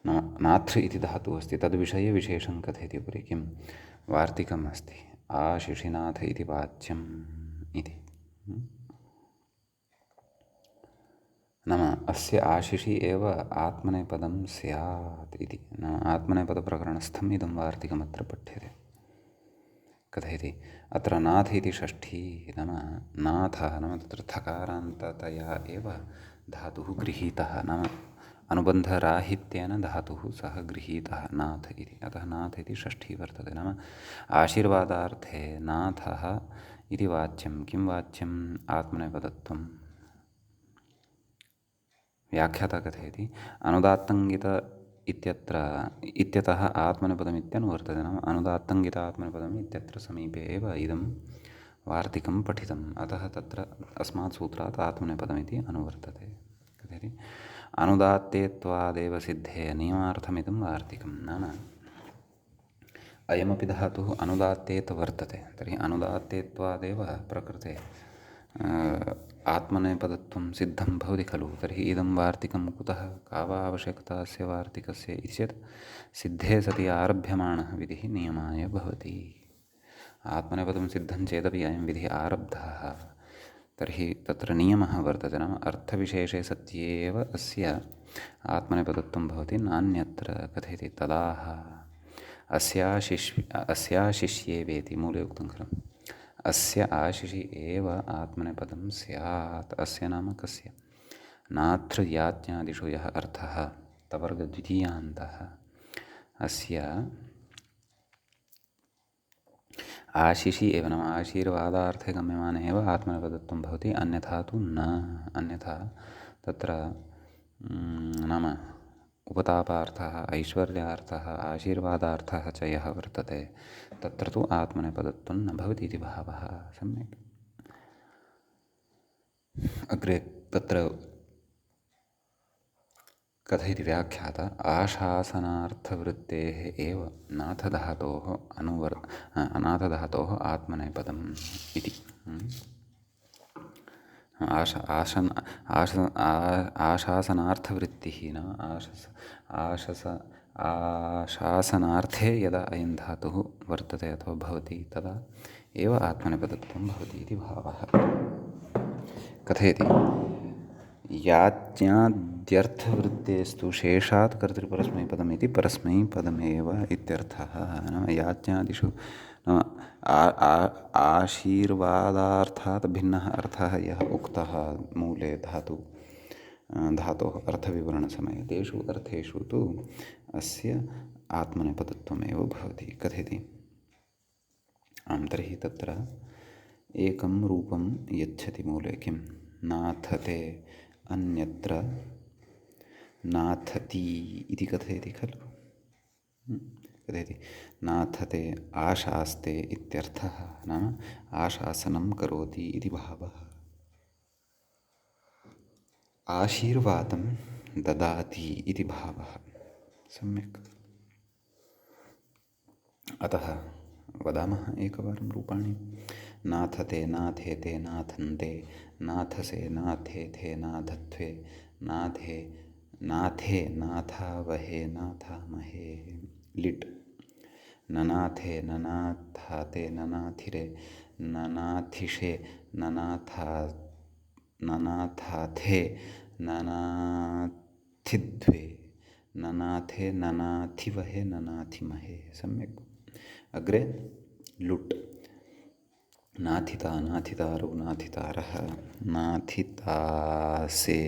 नाथ् इति धातुः अस्ति तद्विषये विशेषं कथयति उपरि किं वार्तिकम् अस्ति आशिषिनाथ इति वाच्यम् इति। नाम अस्य आशिषि एव आत्मनेपदं स्यात् इति नाम आत्मनेपदप्रकरणस्थम् इदं वार्तिकमत्र पठ्यते। कथयति अत्र नाथ इति षष्ठी नाम नाथः नाम तत्र थकारान्ततया एव धातुः गृहीतः नाम अनुबन्धराहित्येन धातुः सः गृहीतः नाथ इति। अतः नाथ इति षष्ठी वर्तते। नाम आशीर्वादार्थे नाथः इति वाच्यं किं वाच्यम् आत्मनेपदत्वं। व्याख्याता कथयति अनुदात्तङ्गित इत्यतः आत्मनेपदमित्यनुवर्तते। नाम अनुदात्तङ्गित आत्मनेपदम् इत्यत्र समीपे एव इदं वार्तिकं पठितम् अतः तत्र अस्मात् सूत्रात् आत्मनेपदमिति अनुवर्तते। तर्हि अनुदात्तेत्वादेव सिद्धे नियमार्थमिदं वार्तिकं नाम अयमपि धातुः अनुदात्तेत वर्तते। तर्हि अनुदात्तेत्वादेव प्रकृते आत्मनेपदत्वं सिद्धं भवति खलु। तर्हि इदं वार्तिकं कुतः का वा आवश्यकता अस्य वार्तिकस्य इति चेत् सिद्धे सति आरभ्यमाणः विधिः नियमाय भवति। आत्मनेपदं सिद्धं चेदपि अयं विधिः आरब्धः तर्हि तत्र नियमः वर्तते, नाम अर्थविशेषे सत्येव अस्य आत्मनेपदत्वं भवति, नान्यत्र कथयति तदाह अस्याशिष्ये वेति मूले उक्तं खलु। अस्य आशिषि एव आत्मनेपदं स्यात्। अस्य नाम कस्य? नात्र याज्ञादिषु यः अर्थः तवर्गद्वितीयान्तः अस्य आशिषि एव नाम आशीर्वादार्थे गम्यमाने एव आत्मनेपदत्वं भवति, अन्यथा तु न। अन्यथा तत्र नाम उपतापार्थः ऐश्वर्यार्थः आशीर्वादार्थः च यः वर्तते तत्र तु आत्मनेपदत्वं न भवति इति भावः। सम्यक्। अग्रे तत्र कथयति व्याख्याता आशासनार्थवृत्तेः एव नाथधातोः अनाथधातोः आत्मनेपदम् इति। आशासनार्थवृत्तिः नाम आशासनार्थे यदा अयं धातुः वर्तते अथवा भवति तदा एव आत्मनेपदत्वं भवति इति भावः। कथयति याज्ञाद्यर्थवृत्तेस्तु शेषात् कर्तृपरस्मैपदम् इति परस्मैपदमेव इत्यर्थः। नाम याज्ञादिषु नाम आशीर्वादार्थात् भिन्नः अर्थः यः उक्तः मूले धातोः अर्थविवरणसमये तेषु अर्थेषु तु अस्य आत्मनेपदत्वमेव भवति। कथयति आं तर्हि तत्र एकं रूपं यच्छति मूले किं नाथते अन्यत्र नाथति इति कथयति खलु। कथयति नाथते आशास्ते इत्यर्थः, नाम आशासनं करोति इति भावः। आशीर्वादं ददाति इति भावः। सम्यक्। अतः वदामः एकवारं रूपाणि। नाथते नाथेते नाथन्ते नाथसे नाथेथे नाथत्वे नाथे नाथे नाथावहे नाथामहे लिट् ननाथे ननाथाते ननाथिरे ननाथिषे ननाथाथे ननाथिद्वे ननाथे ननाथिवहे ननाथिमहे। सम्यक्। अग्रे लुट् नाथिता नाथितारौ नाथितारः नाथितासे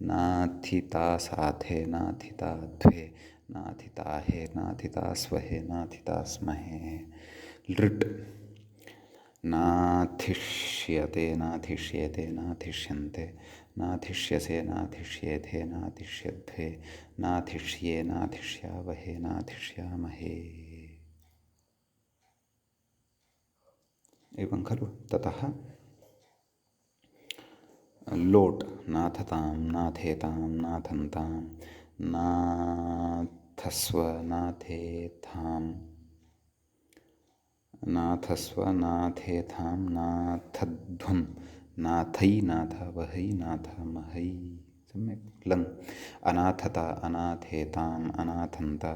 नाथितासाथे नाथिताद्वे नाथिताहे नाथितास्वहे नाथितास्महे। लृट् नाथिष्यते नाथिष्येते नाथिष्यन्ते नाथिष्यसे नाथिष्येथे नाथिष्यद्वे नाथिष्ये नाथिष्यावहे नाथिष्यामहे। एवं खलु। ततः लोट् नाथतां नाथेतां नाथन्तां नाथस्व नाथेथां नाथस्व नाथेथां नाथध्वं नाथै नाथावहै नाथामहै। सम्यक्। लङ् अनाथता अनाथेताम् अनाथन्ता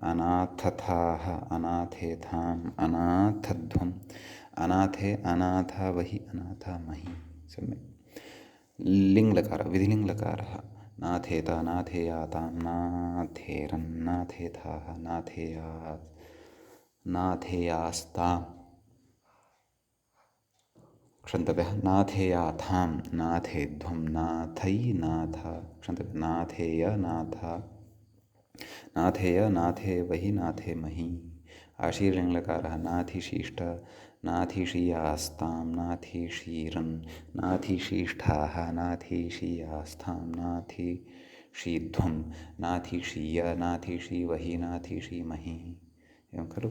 अनाथथाः अनाथेथाम् अनाथध्वम् अनाथे अनाथावहि अनाथामहि। सम्यक्। लिङ्लकार विधिलिङ्लकारः नाथेता नाथेयातां नाथेरन् नाथेथाः नाथेयास्ताम् क्षन्तव्यः नाथेयाथां नाथेध्वं नाथै नाथ क्षन्तव्यः नाथेय नाथा नाथेय नाथे वहि नाथे महि। आशीर्लिङ्लकारः नाथिशीष्ट नाथिशीयास्तां नाथिशीरन् नाथिशीष्ठाः नाथिशीयास्थां नाथिशीध्वं नाथिशीय नाथिशीवहि नाथिशीमहि। एवं खलु।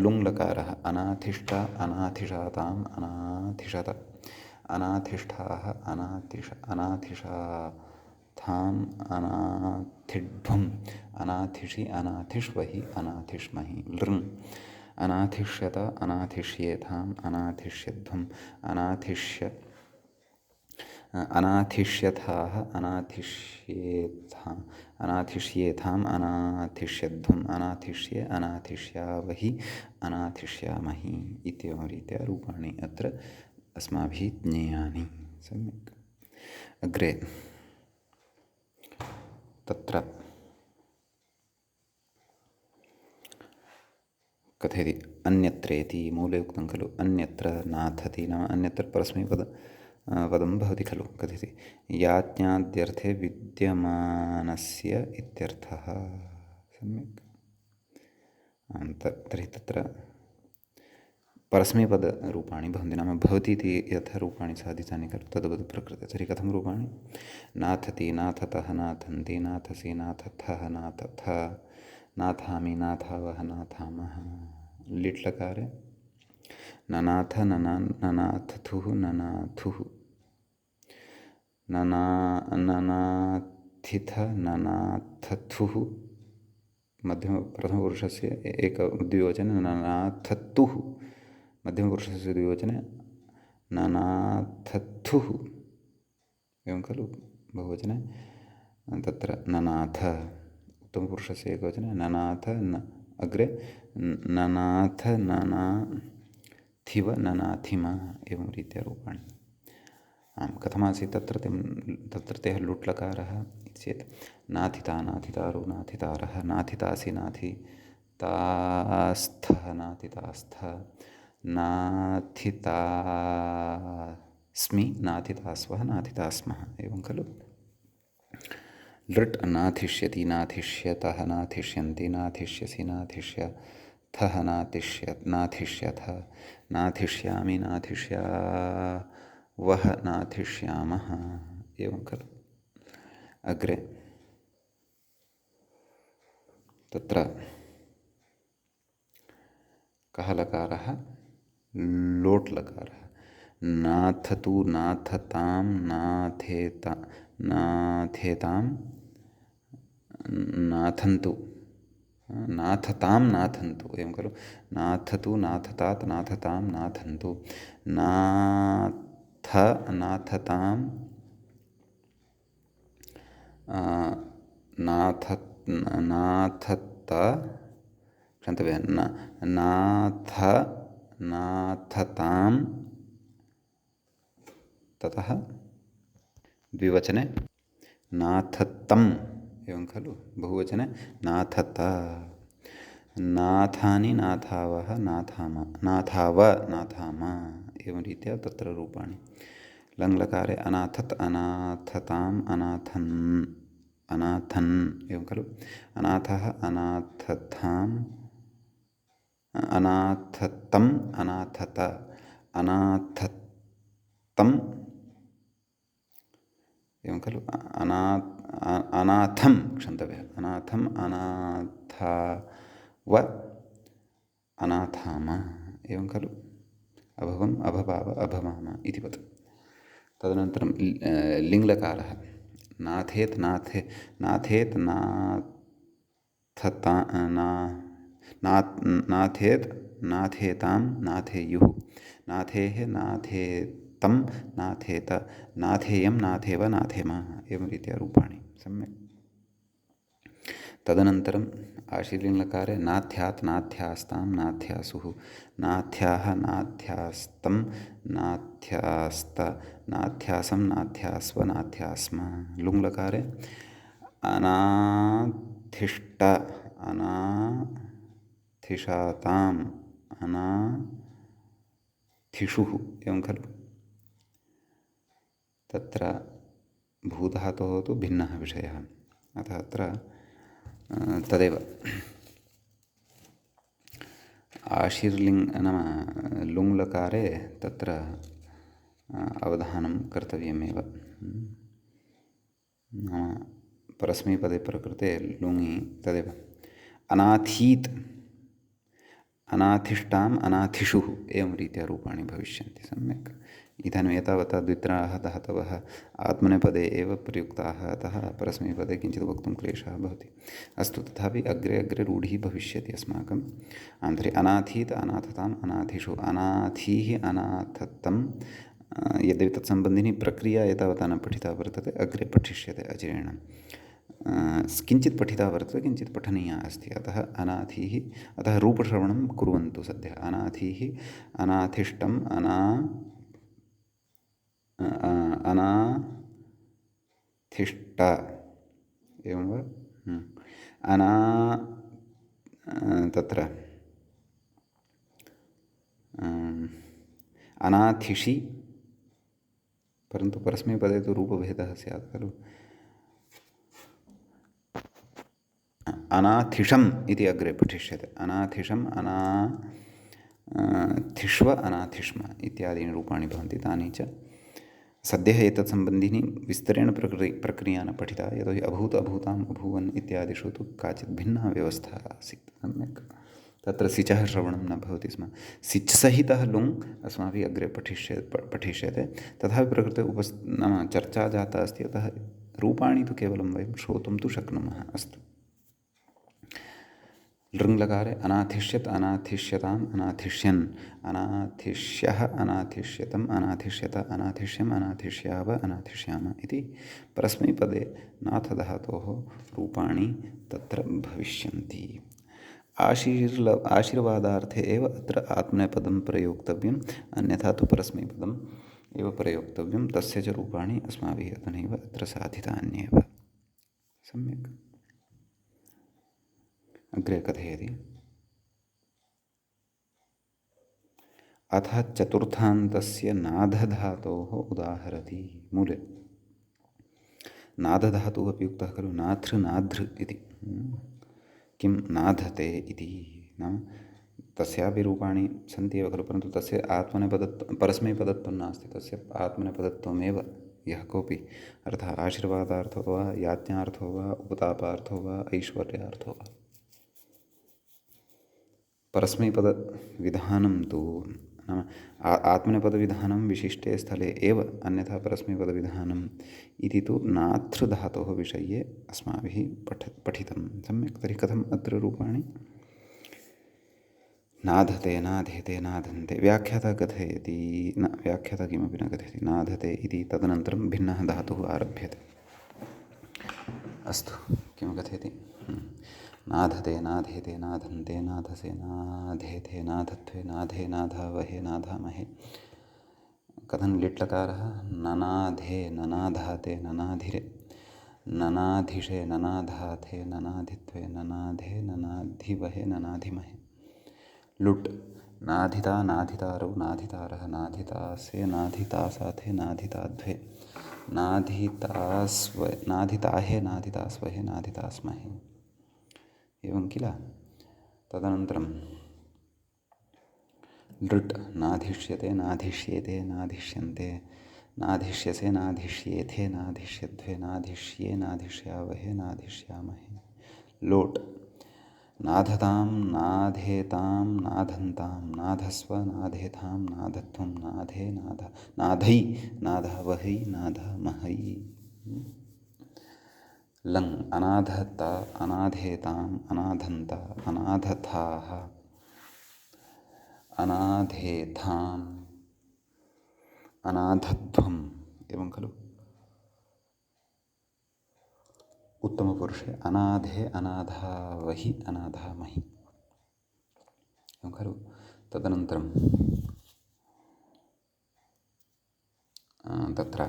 लुङ्लकारः अनाथिष्ठ अनाथिषाताम् अनाथिषत अनाथिष्ठाः अनाथिषाथाम् अनाथिढ्वम् अनाथिषि अनाथिष्वहि अनाथिष्महि लृङ् अनाथिष्यत अनाथिष्येथाम् अनाथिष्यध्वम् अनाथिष्यथाः अनाथिष्येथाम् अनाथिष्यध्वम् अनाथिष्ये अनाथिष्यावहि अनाथिष्यामहि इत्येवं रीत्या रूपाणि अत्र अस्माभिः ज्ञेयानि। सम्यक्। अग्रे तत्र कथयति अन्यत्रेति मूले उक्तं खलु अन्यत्र नाथति नाम अन्यत्र परस्मैपदं भवति खलु। कथयति याज्ञाद्यर्थे विद्यमानस्य इत्यर्थः। सम्यक्। तर्हि तत्र परस्मैपदरूपाणि भवन्ति नाम भवति इति यथा रूपाणि साधितानि खलु तद्वत् प्रकृते। तर्हि कथं रूपाणि नाथति नाथतः नाथन्ति नाथसि नाथथः नाथथ नाथामि नाथावः नाथामः लिट् लकारे ननाथ ननाथथुः ननाथुः ननाथिथ ननाथथुः प्रथमपुरुषस्य द्विवचने ननाथत्तुः मध्यमपुरुषस्य द्विवचने ननाथत्थुः एवं खलु बहुवचने तत्र ननाथ उत्तमपुरुषस्य एकवचने ननाथ अग्रे ननाथ ननाथिव ननाथिम एवं रीत्या रूपाणि। आम् कथमासीत् तत्र तेः लुट् लकारः इति चेत् नाथिता नाथितारो नाथितारः नाथितासि नाथितास्थः नाथितास्थ नाथितास्मि नाथितास्वः नाथितास्मः एवं खलु। लृट् नाथिष्यति नाथिष्यतः नाथिष्यन्ति नाथिष्यसि नाथिष्यथः नाथिष्यथ नाथिष्यामि नाथिष्यावः नाथिष्यामः एवं खलु। अग्रे तत्र कः लकारः लोट् लकारः नाथतु नाथतां नाथेतां नाथन्तु नाथतां नाथन्तु एवं खलु। नाथतु नाथतात् नाथतां नाथन्तु नाथ नाथतां नाथत क्षन्तव्यः नाथ नाथतां ततः द्विवचने नाथतम् एवं खलु बहुवचने नाथत नाथानि नाथावः नाथाम नाथाव नाथाम एवं रीत्या तत्र रूपाणि। लङ्लकारे अनाथत् अनाथताम् अनाथन् अनाथन् एवं खलु। अनाथः अनाथताम् अनाथतम् अनाथत अनाथतम् एवं खलु। अनाथं क्षन्तव्यः अनाथम् अनाथाव अनाथाम एवं खलु। अभवम् अभवाव अभवाम इति वत्। तदनन्तरं लिङ्लकारः नाथेत् नाथेत् नाथता नाथेत् नाथेतां नाथेयुः नाथेः नाथेतं नाथेत नाथेयं नाथेव नाथेम एवं रीत्या रूपाणि। सम्यक्। तदनन्तरम् आशीर्लिङ्लकारे नाथ्यात् नाथ्यास्तां नाथ्यासुः नाथ्याः नाथ्यास्तं नाथ्यास्त नाथ्यासं नाथ्यास्व नाथ्यास्म। लुङ्लकारे अनाथिष्ट अनाथिषाताम् अनाथिषुः एवं खलु। तत्र भूधातोः तु भिन्नः विषयः अतः अत्र तदेव नाम लुङ्लकारे तत्र अवधानं कर्तव्यमेव। नाम परस्मैपदे प्रकृते लुङि तदेव अनाथीत् अनाथिष्टाम् अनाथिषुः एवं रीत्या रूपाणि भविष्यन्ति। सम्यक्। इदानीम् एतावता द्वित्राः धातवः आत्मनेपदे एव प्रयुक्ताः, अतः परस्मैपदे किञ्चित् वक्तुं क्लेशः भवति। अस्तु, तथापि अग्रे अग्रे रूढिः भविष्यति अस्माकम्। तर्हि अनाथीत् अनाथताम् अनाथिषु, अनाथीः अनाथत्वं, यद्यपि तत्सम्बन्धिनी प्रक्रिया एतावता न पठिता वर्तते, अग्रे पठिष्यते अचिरेण। किञ्चित् पठिता वर्तते, किञ्चित् पठनीया अस्ति। अतः अनाथीः, अतः रूपश्रवणं कुर्वन्तु सद्यः। अनाथीः अनाथिष्टम् अनाथिष्ट एवं वा? अना तत्र अनाथिषि, परन्तु परस्मैपदे तु रूपभेदः स्यात् खलु। अनाथिषम् इति अग्रे पठिष्यते। अनाथिषम् अनाथिष्व अनाथिष्म इत्यादीनि रूपाणि भवन्ति। तानि च सद्यः एतत् सम्बन्धिनी विस्तरेण प्रक्रिया न पठिता, यतोहि अभूत् अभूताम् अभूवन् इत्यादिषु तु काचित् भिन्ना व्यवस्था आसीत्। सम्यक्। तत्र सिचः श्रवणं न भवति स्म। सिच् सहितः लुङ् अस्माभिः अग्रे पठिष्यते। तथापि प्रकृते नाम चर्चा जाता अस्ति, अतः रूपाणि तु केवलं वयं श्रोतुं तु शक्नुमः। अस्तु। लृङ्लकारे अनाथिष्यत् अनाथिष्यताम् अनाथिष्यन्, अनाथिष्यः अनाथिष्यतम् अनाथिष्यत अनाथिष्यम् अनाथिष्याव अनाथिष्याम इति परस्मैपदे नाथधातोः रूपाणि तत्र भविष्यन्ति। आशीर्वादार्थे एव अत्र आत्मनेपदं प्रयोक्तव्यम्, अन्यथा तु परस्मैपदम् एव प्रयोक्तव्यं। तस्य च रूपाणि अस्माभिः अधुनैव अत्र साधितान्येव। सम्यक्। अग्रे कथयति। अथ चतुर्थान्तस्य नाधधातोः उदाहरति। मूले नाधधातुः अपि उक्तः खलु, नाथृ नाधृ इति। किं नाधते इति नाम तस्यापि रूपाणि सन्ति एव खलु, परन्तु तस्य आत्मनेपदत्वं परस्मैपदत्वं नास्ति। तस्य आत्मनेपदत्वमेव यः कोऽपि अर्थः आशीर्वादार्थो वा याज्ञार्थो वा उपतापार्थो वा ऐश्वर्यार्थो वा, परस्मैपदविधानं तु नाम आत्मनेपदविधानं विशिष्टे स्थले एव, अन्यथा परस्मैपदविधानम् इति तु नाथृधातोः विषये अस्माभिः पठितं। सम्यक्। तर्हि कथम् अत्र रूपाणि? नाधते नाधेते नाधन्ते। व्याख्याता कथयति, न व्याख्याता किमपि न कथयति। नाधते इति तदनन्तरं भिन्नः धातुः आरभ्यते। अस्तु, किं कथयति? नाधते नाधेते नाधन्ते नाधसे नाधेथे नाधत्वे नाधे नाधावहे नाधामहे। कथं लिट्लकारः? ननाधे ननाधाते ननाधिरे ननाधिषे ननाधाथे ननाधित्वे ननाधे ननाधिवहे ननाधिमहे। लुट् नाधिता नाधितारौ नाधितारः नाधितासे नाधितासाथे नाधिताध्वे नाधिताहे नाधितास्वहे नाधितास्महे। एवं किल? तदनन्तरं लृट् नाधिष्यते नाधिष्येते नाधिष्यन्ते नाधिष्यसे नाधिष्येथे नाधिष्यध्वे नाधिष्ये नाधिष्यावहे नाधिष्यामहे। लोट् नाधतां नाधेतां नाधन्तां नाधस्व नाधेतां नाधत्वं नाधे नाधै नाधावहै नाधामहै। लङ् अनाधता अनाधेताम् अनाधन्ता अनाधथाः अनाधेथाम् अनाधध्वम्। एवं खलु? उत्तमपुरुषे अनाधे अनाधावहि अनाधामहि। एवं खलु? तदनन्तरं तत्र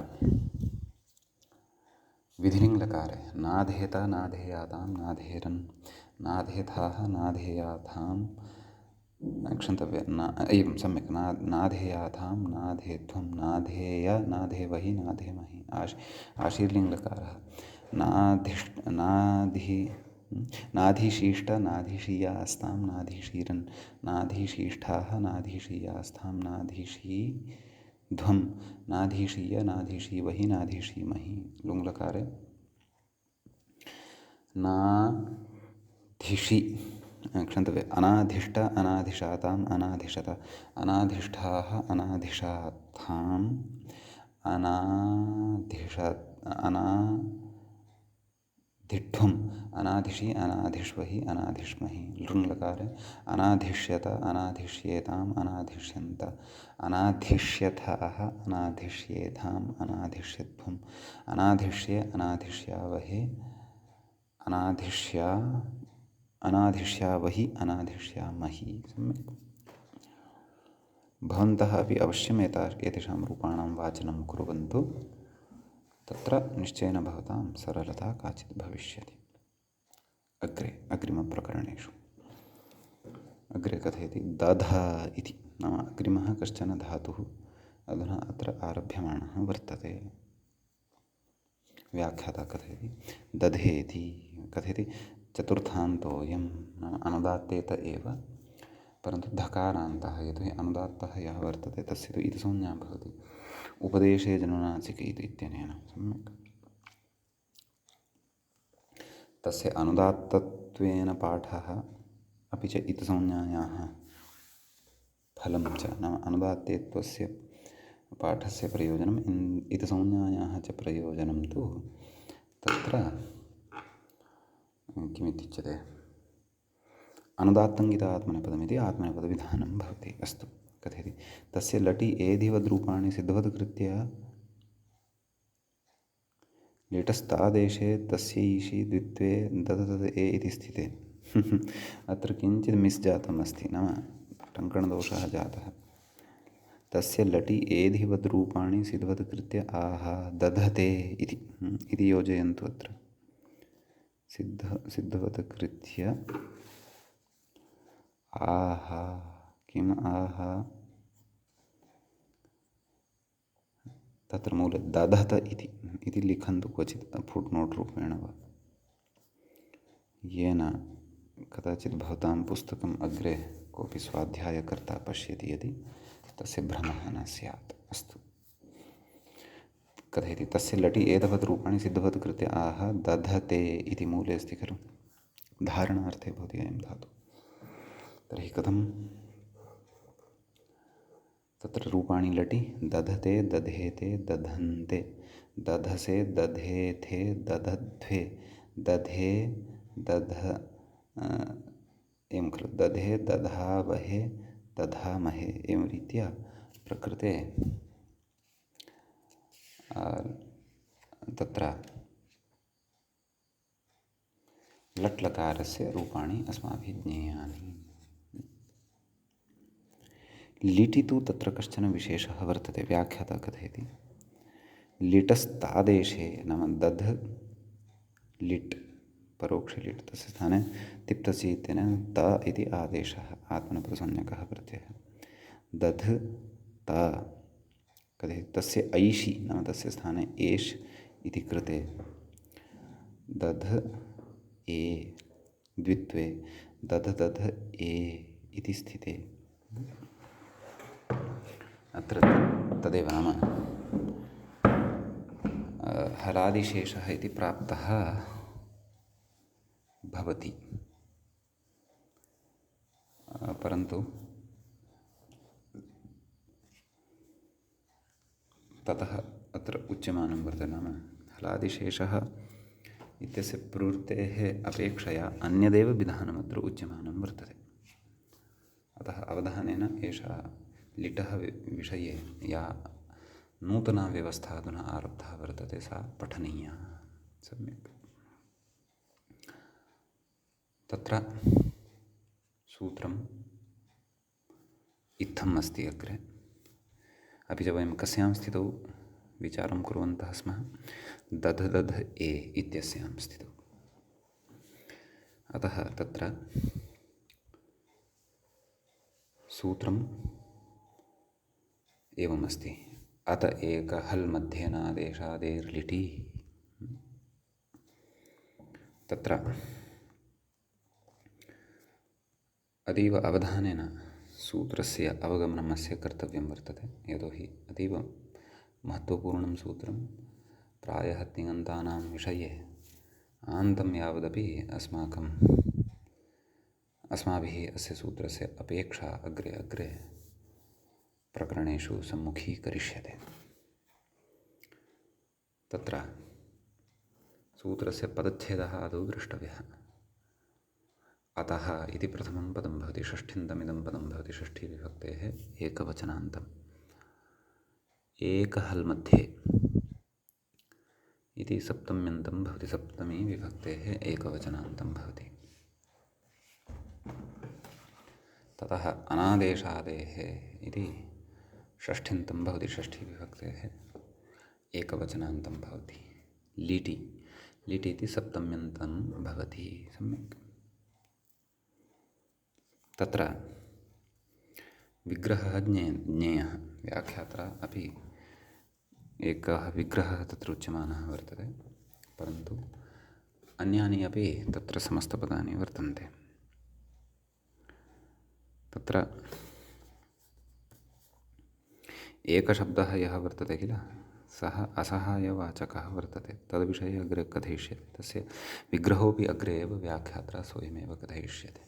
विधिलिङ्लकारे नाधेता नाधेयातां नाधेरन् नाधेथाः नाधेयाथां क्षन्तव्य एवं सम्यक्। नाधेयाथां नाधेध्वं नाधेय नाधेवहि नाधेमहि। आशीर्लिङ्लकारः नाधिशीष्ट नाधिशीयास्तां नाधिशीरन् नाधिशीष्ठाः नाधिशीयास्तां नाधिशीध्वं नाधिशीय नाधिशीवहि नाधिशीमहि। लुङ्लकारे नाधिषि क्षन्तव्य अनाधिष्ट अनाधिशाताम् अनाधिशत अनाधिष्ठाः अनाधिशाथाम् अनाधिष्ठुम् अनाधिषि अनाधिष्वहि अनाधिष्महि लृङ्लकार अनाधिष्यत अनाधिष्येताम् अनाधिष्यन्त अनाधिष्यथः अनाधिष्येथाम् अनाधिष्यध्वम् अनाधिष्ये अनाधिष्यावहे अनाधिष्यावहि अनाधिष्यामहि। सम्यक्। भवन्तः अपि अवश्यम् एतेषां रूपाणां वाचनं कुर्वन्तु, तत्र निश्चयेन भवतां सरलता काचित् भविष्यति। अग्रिमप्रकरणेषु अग्रे कथयति दध इति, नाम अग्रिमः कश्चन धातुः अधुना अत्र आरभ्यमाणः वर्तते। व्याख्याता कथयति दधेति, कथयति चतुर्थान्तोऽयं, नाम अनुदात्तेत एव, परन्तु धकारान्तः, यतोहि अनुदात्तः यः वर्तते तस्य तु इतिसंज्ञा भवति उपदेशे जनुनासिक इत्यनेन। सम्यक्। तस्य अनुदात्तत्वेन पाठः अपि च इतिसंज्ञायाः फलं च, नाम अनुदात्तेत्वस्य पाठस्य प्रयोजनम् इतिसंज्ञायाः च प्रयोजनं तु तत्र किमित्युच्यते, अनुदात्तङ्गित आत्मनेपदमिति आत्मनेपदविधानं भवति। अस्तु, कथयति तस्य लटि एधिवद्रूपाणि सिद्धवत्कृत्य लिटस्तादेशे तस्यैषि द्वित्वे ददतद ए इति स्थिते। अत्र किञ्चित् मिस् जातम् अस्ति, नाम टङ्कणदोषः जातः। तस्य लटि एधिवद्रूपाणि सिद्धवत्कृत्य आहा दधते इति योजयन्तु। अत्र सिद्धवत्कृत्य आहा, किम् आहा, तत्र मूले दधत इति लिखन्तु क्वचित् फुट्नोट् रूपेण वा, येन कदाचित् भवतां पुस्तकम् अग्रे कोऽपि स्वाध्यायकर्ता पश्यति यदि तस्य भ्रमः न स्यात्। अस्तु, कथयति तस्य लटि एतवत् रूपाणि सिद्धवत् कृत्य आह दधते इति मूले अस्ति खलु, धारणार्थे भवति अयं धातुः। तर्हि कथं तत्र रूपाणि लटि दधते दधेते दधन्ते दधसे दधेथे दधध्वे दधे दध एवं खलु, दधे दधावहे दधामहे, एवं रीत्या प्रकृते तत्र लट्लकारस्य रूपाणि अस्माभिः ज्ञेयानि। लिटि तु तत्र कश्चन विशेषः वर्तते। व्याख्याता कथयति लिटस्तादेशे, नाम दध लिट् परोक्षे लिट्, तस्य स्थाने तिप्तसि इत्यनेन त इति आदेशः आत्मनेपदसंज्ञकः प्रत्ययः। दध त कथयति तस्य ऐषि, नाम तस्य स्थाने एष् इति कृते दध ए द्वित्वे दध दध ए इति स्थिते। अत्र तदेव, नाम हलादिशेषः इति प्राप्तः भवति, परन्तु ततः अत्र उच्यमानं वर्तते, नाम हलादिशेषः इत्यस्य प्रवृत्तेः अपेक्षया अन्यदेव विधानम् अत्र उच्यमानं वर्तते। अतः अवधानेन एषा लिटः विषये या नूतना व्यवस्था अधुना आरब्धा वर्तते सा पठनीया सम्यक्। तत्र सूत्रम् इत्थम् अस्ति अग्रे। अपि च वयं कस्यां स्थितौ विचारं कुर्वन्तः स्मः, दध दध ए इत्यस्यां स्थितौ। अतः तत्र सूत्रम् एवमस्ति, अत एक हल् मध्येनादेशादेर्लिटि। तत्र अतीव अवधानेन सूत्रस्य अवगमनम् अस्य कर्तव्यं वर्तते, यतोहि अतीव महत्त्वपूर्णं सूत्रं, प्रायः तिङन्तानां विषये आन्तं यावदपि अस्माकं अस्माभिः अस्य सूत्रस्य अपेक्षा अग्रे अग्रे प्रकरणेषु सम्मुखीकरिष्यते। तत्र सूत्रस्य पदच्छेदः आदौ द्रष्टव्यः। अतः इति प्रथमं पदं भवति, षष्ठ्यन्तमिदं पदं भवति, षष्ठीविभक्तेः एकवचनान्तम्। एकहल् मध्ये इति सप्तम्यन्तं भवति, सप्तमी विभक्तेः एकवचनान्तं भवति। ततः अनादेशादेः इति षष्ठ्यन्तं भवति, षष्ठीविभक्तेः एकवचनान्तं भवति। लिटि लिटि इति सप्तम्यन्तं भवति। सम्यक्। तत्र विग्रहः ज्ञेयः, व्याख्यात्रा अपि एकः विग्रहः तत्र उच्यमानः वर्तते, परन्तु अन्यानि अपि तत्र समस्तपदानि वर्तन्ते। तत्र एकशब्दः यः वर्तते किल, सः असहायवाचकः वर्तते। तद्विषये अग्रे कथयिष्यते। तस्य विग्रहोऽपि अग्रे एव व्याख्यात्रा स्वयमेव कथयिष्यते।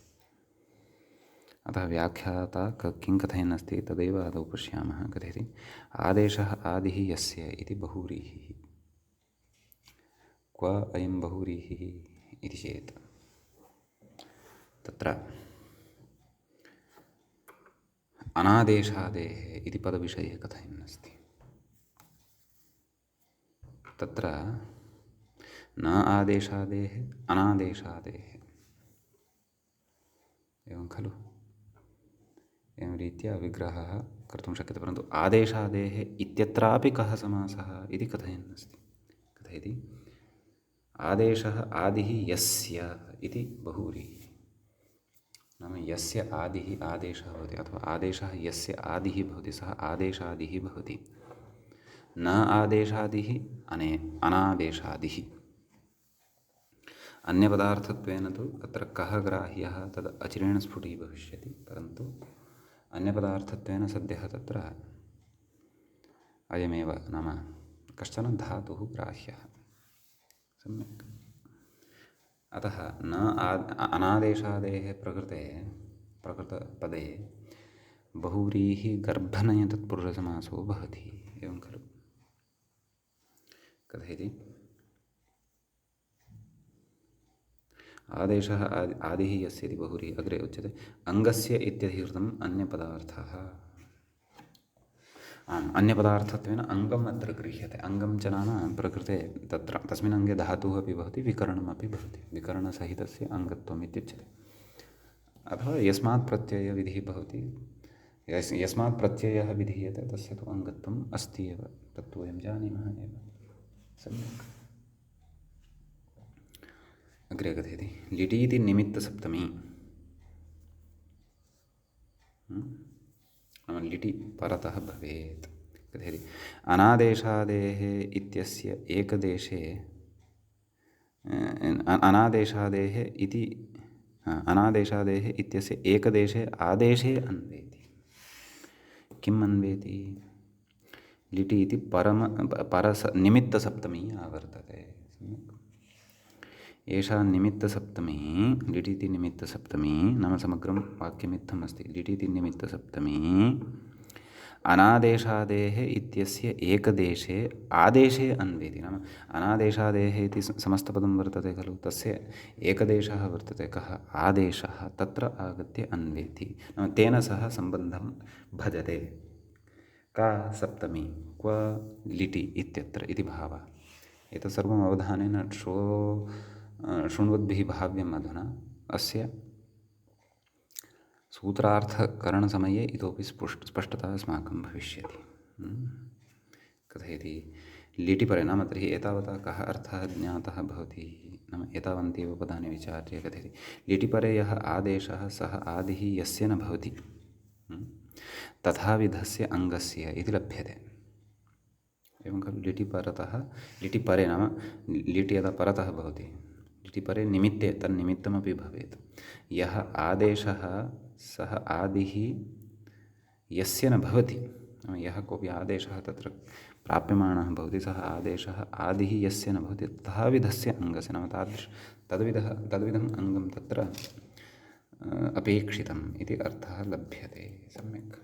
अतः व्याख्याता किं कथयन् अस्ति तदेव आदौ पश्यामः। कथयति आदेशः आदिः यस्य इति बहुव्रीहिः। क्व अयं बहुव्रीहिः इति चेत् तत्र अनादेशादेः इति पदविषये कथयन् अस्ति। तत्र न आदेशादेः अनादेशादेः, एवं खलु, एवं रीत्या विग्रहः कर्तुं शक्यते। परन्तु आदेशादेः इत्यत्रापि कः समासः इति कथयन् अस्ति। कथयति आदेशः आदिः यस्य इति बहुव्रीहिः। नाम यस्य आदिः आदेशः भवति, अथवा आदेशः यस्य आदिः भवति सः आदेशादिः भवति। न आदेशादिः अनादेशादिः। अन्यपदार्थत्वेन तु अत्र कः ग्राह्यः तद् अचिरेण स्फुटीभविष्यति, परन्तु अन्यपदार्थत्वेन सद्यः तत्र अयमेव, नाम कश्चन धातुः ग्राह्यः। सम्यक्। अतः न अनादेशादेः प्रकृतपदे बहुव्रीहिः गर्भनय तत्पुरुषसमासो भवति। एवं खलु। कथयति आदेशः आदिः यस्य इति बहुव्रीहिः। अग्रे उच्यते अङ्गस्य इत्यधिकृतम् अन्यपदार्थः। आम्, अन्यपदार्थत्वेन अङ्गम् अत्र गृह्यते। अङ्गं च नाम प्रकृते तत्र तस्मिन् अङ्गे धातुः अपि भवति, विकरणमपि भवति। विकरणसहितस्य अङ्गत्वम् इत्युच्यते। अथवा यस्मात् प्रत्ययविधिः भवति, यस्मात् प्रत्ययः विधीयते तस्य तु अङ्गत्वम् अस्ति एव, तत्तु वयं जानीमः एव। सम्यक्। अग्रे कथयति लिटीति निमित्तसप्तमी। नाम लिटि परतः भवेत्। कथयति अनादेशादेः इत्यस्य एकदेशे अनादेशादेः इति अनादेशादेः इत्यस्य एकदेशे आदेशे अन्वेति। किम् अन्वेति? लिटि इति निमित्तसप्तमी आवर्तते। एषा निमित्तसप्तमी, लिटि इति निमित्तसप्तमी, नाम समग्रं वाक्यमित्थम् अस्ति। लिटि इति निमित्तसप्तमी अनादेशादेः इत्यस्य एकदेशे आदेशे अन्वेति। नाम अनादेशादेः इति समस्तपदं वर्तते खलु, तस्य एकदेशः वर्तते। कः? आदेशः। तत्र आगत्य अन्वेति, नाम तेन सह सम्बन्धं भजते। का सप्तमी? क्व? लिटि इत्यत्र इति भावः। एतत् सर्वम् अवधानेन शृण्वद्भिः भाव्यम्। अधुना अस्य सूत्रार्थकरणसमये इतोपि स्पष्टता अस्माकं भविष्यति। कथयति लिटिपरे, नाम तर्हि एतावता कः अर्थः ज्ञातः भवति? नाम एतावन्त्येव पदानि विचार्य कथयति लिटिपरे यः आदेशः सः आदिः यस्य न भवति तथाविधस्य अङ्गस्य इति लभ्यते। एवं खलु। लिटिपरतः, लिटिपरे नाम लिटि यदा परतः भवति, लिटिपरे निमित्ते तन्निमित्तमपि भवेत्। यः आदेशः सः आदिः यस्य न भवति, यः कोऽपि आदेशः तत्र प्राप्यमाणः भवति, सः आदेशः आदिः यस्य न भवति तथाविधस्य अङ्गस्य, नाम तद्विधम् अङ्गं तत्र अपेक्षितम् इति अर्थः लभ्यते। सम्यक्।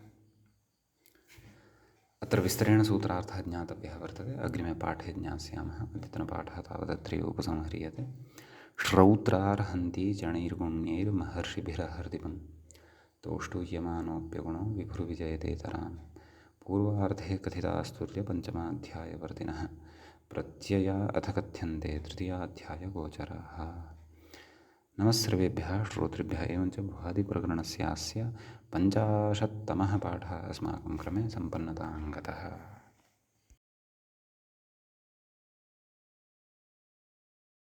अत्र विस्तरेण सूत्रार्थः ज्ञातव्यः वर्तते। अग्रिमे पाठे ज्ञास्यामः। अद्यतनपाठः तावदत्रैव उपसंह्रियते। श्रौत्रार्हन्ति जणैर्गुण्यैर्महर्षिभिरहर्दिपं तोष्टूयमानोऽप्यगुणो विभुर्विजयतेतराम्। पूर्वार्धे कथितास्तुल्यपञ्चमाध्यायवर्तिनः प्रत्यया अथ कथ्यन्ते तृतीयाध्यायगोचराः। नमः सर्वेभ्यः श्रोतृभ्यः। एवञ्च भुवादिप्रकरणस्यास्य 50तमः पाठः अस्माकं क्रमे सम्पन्नतां गतः।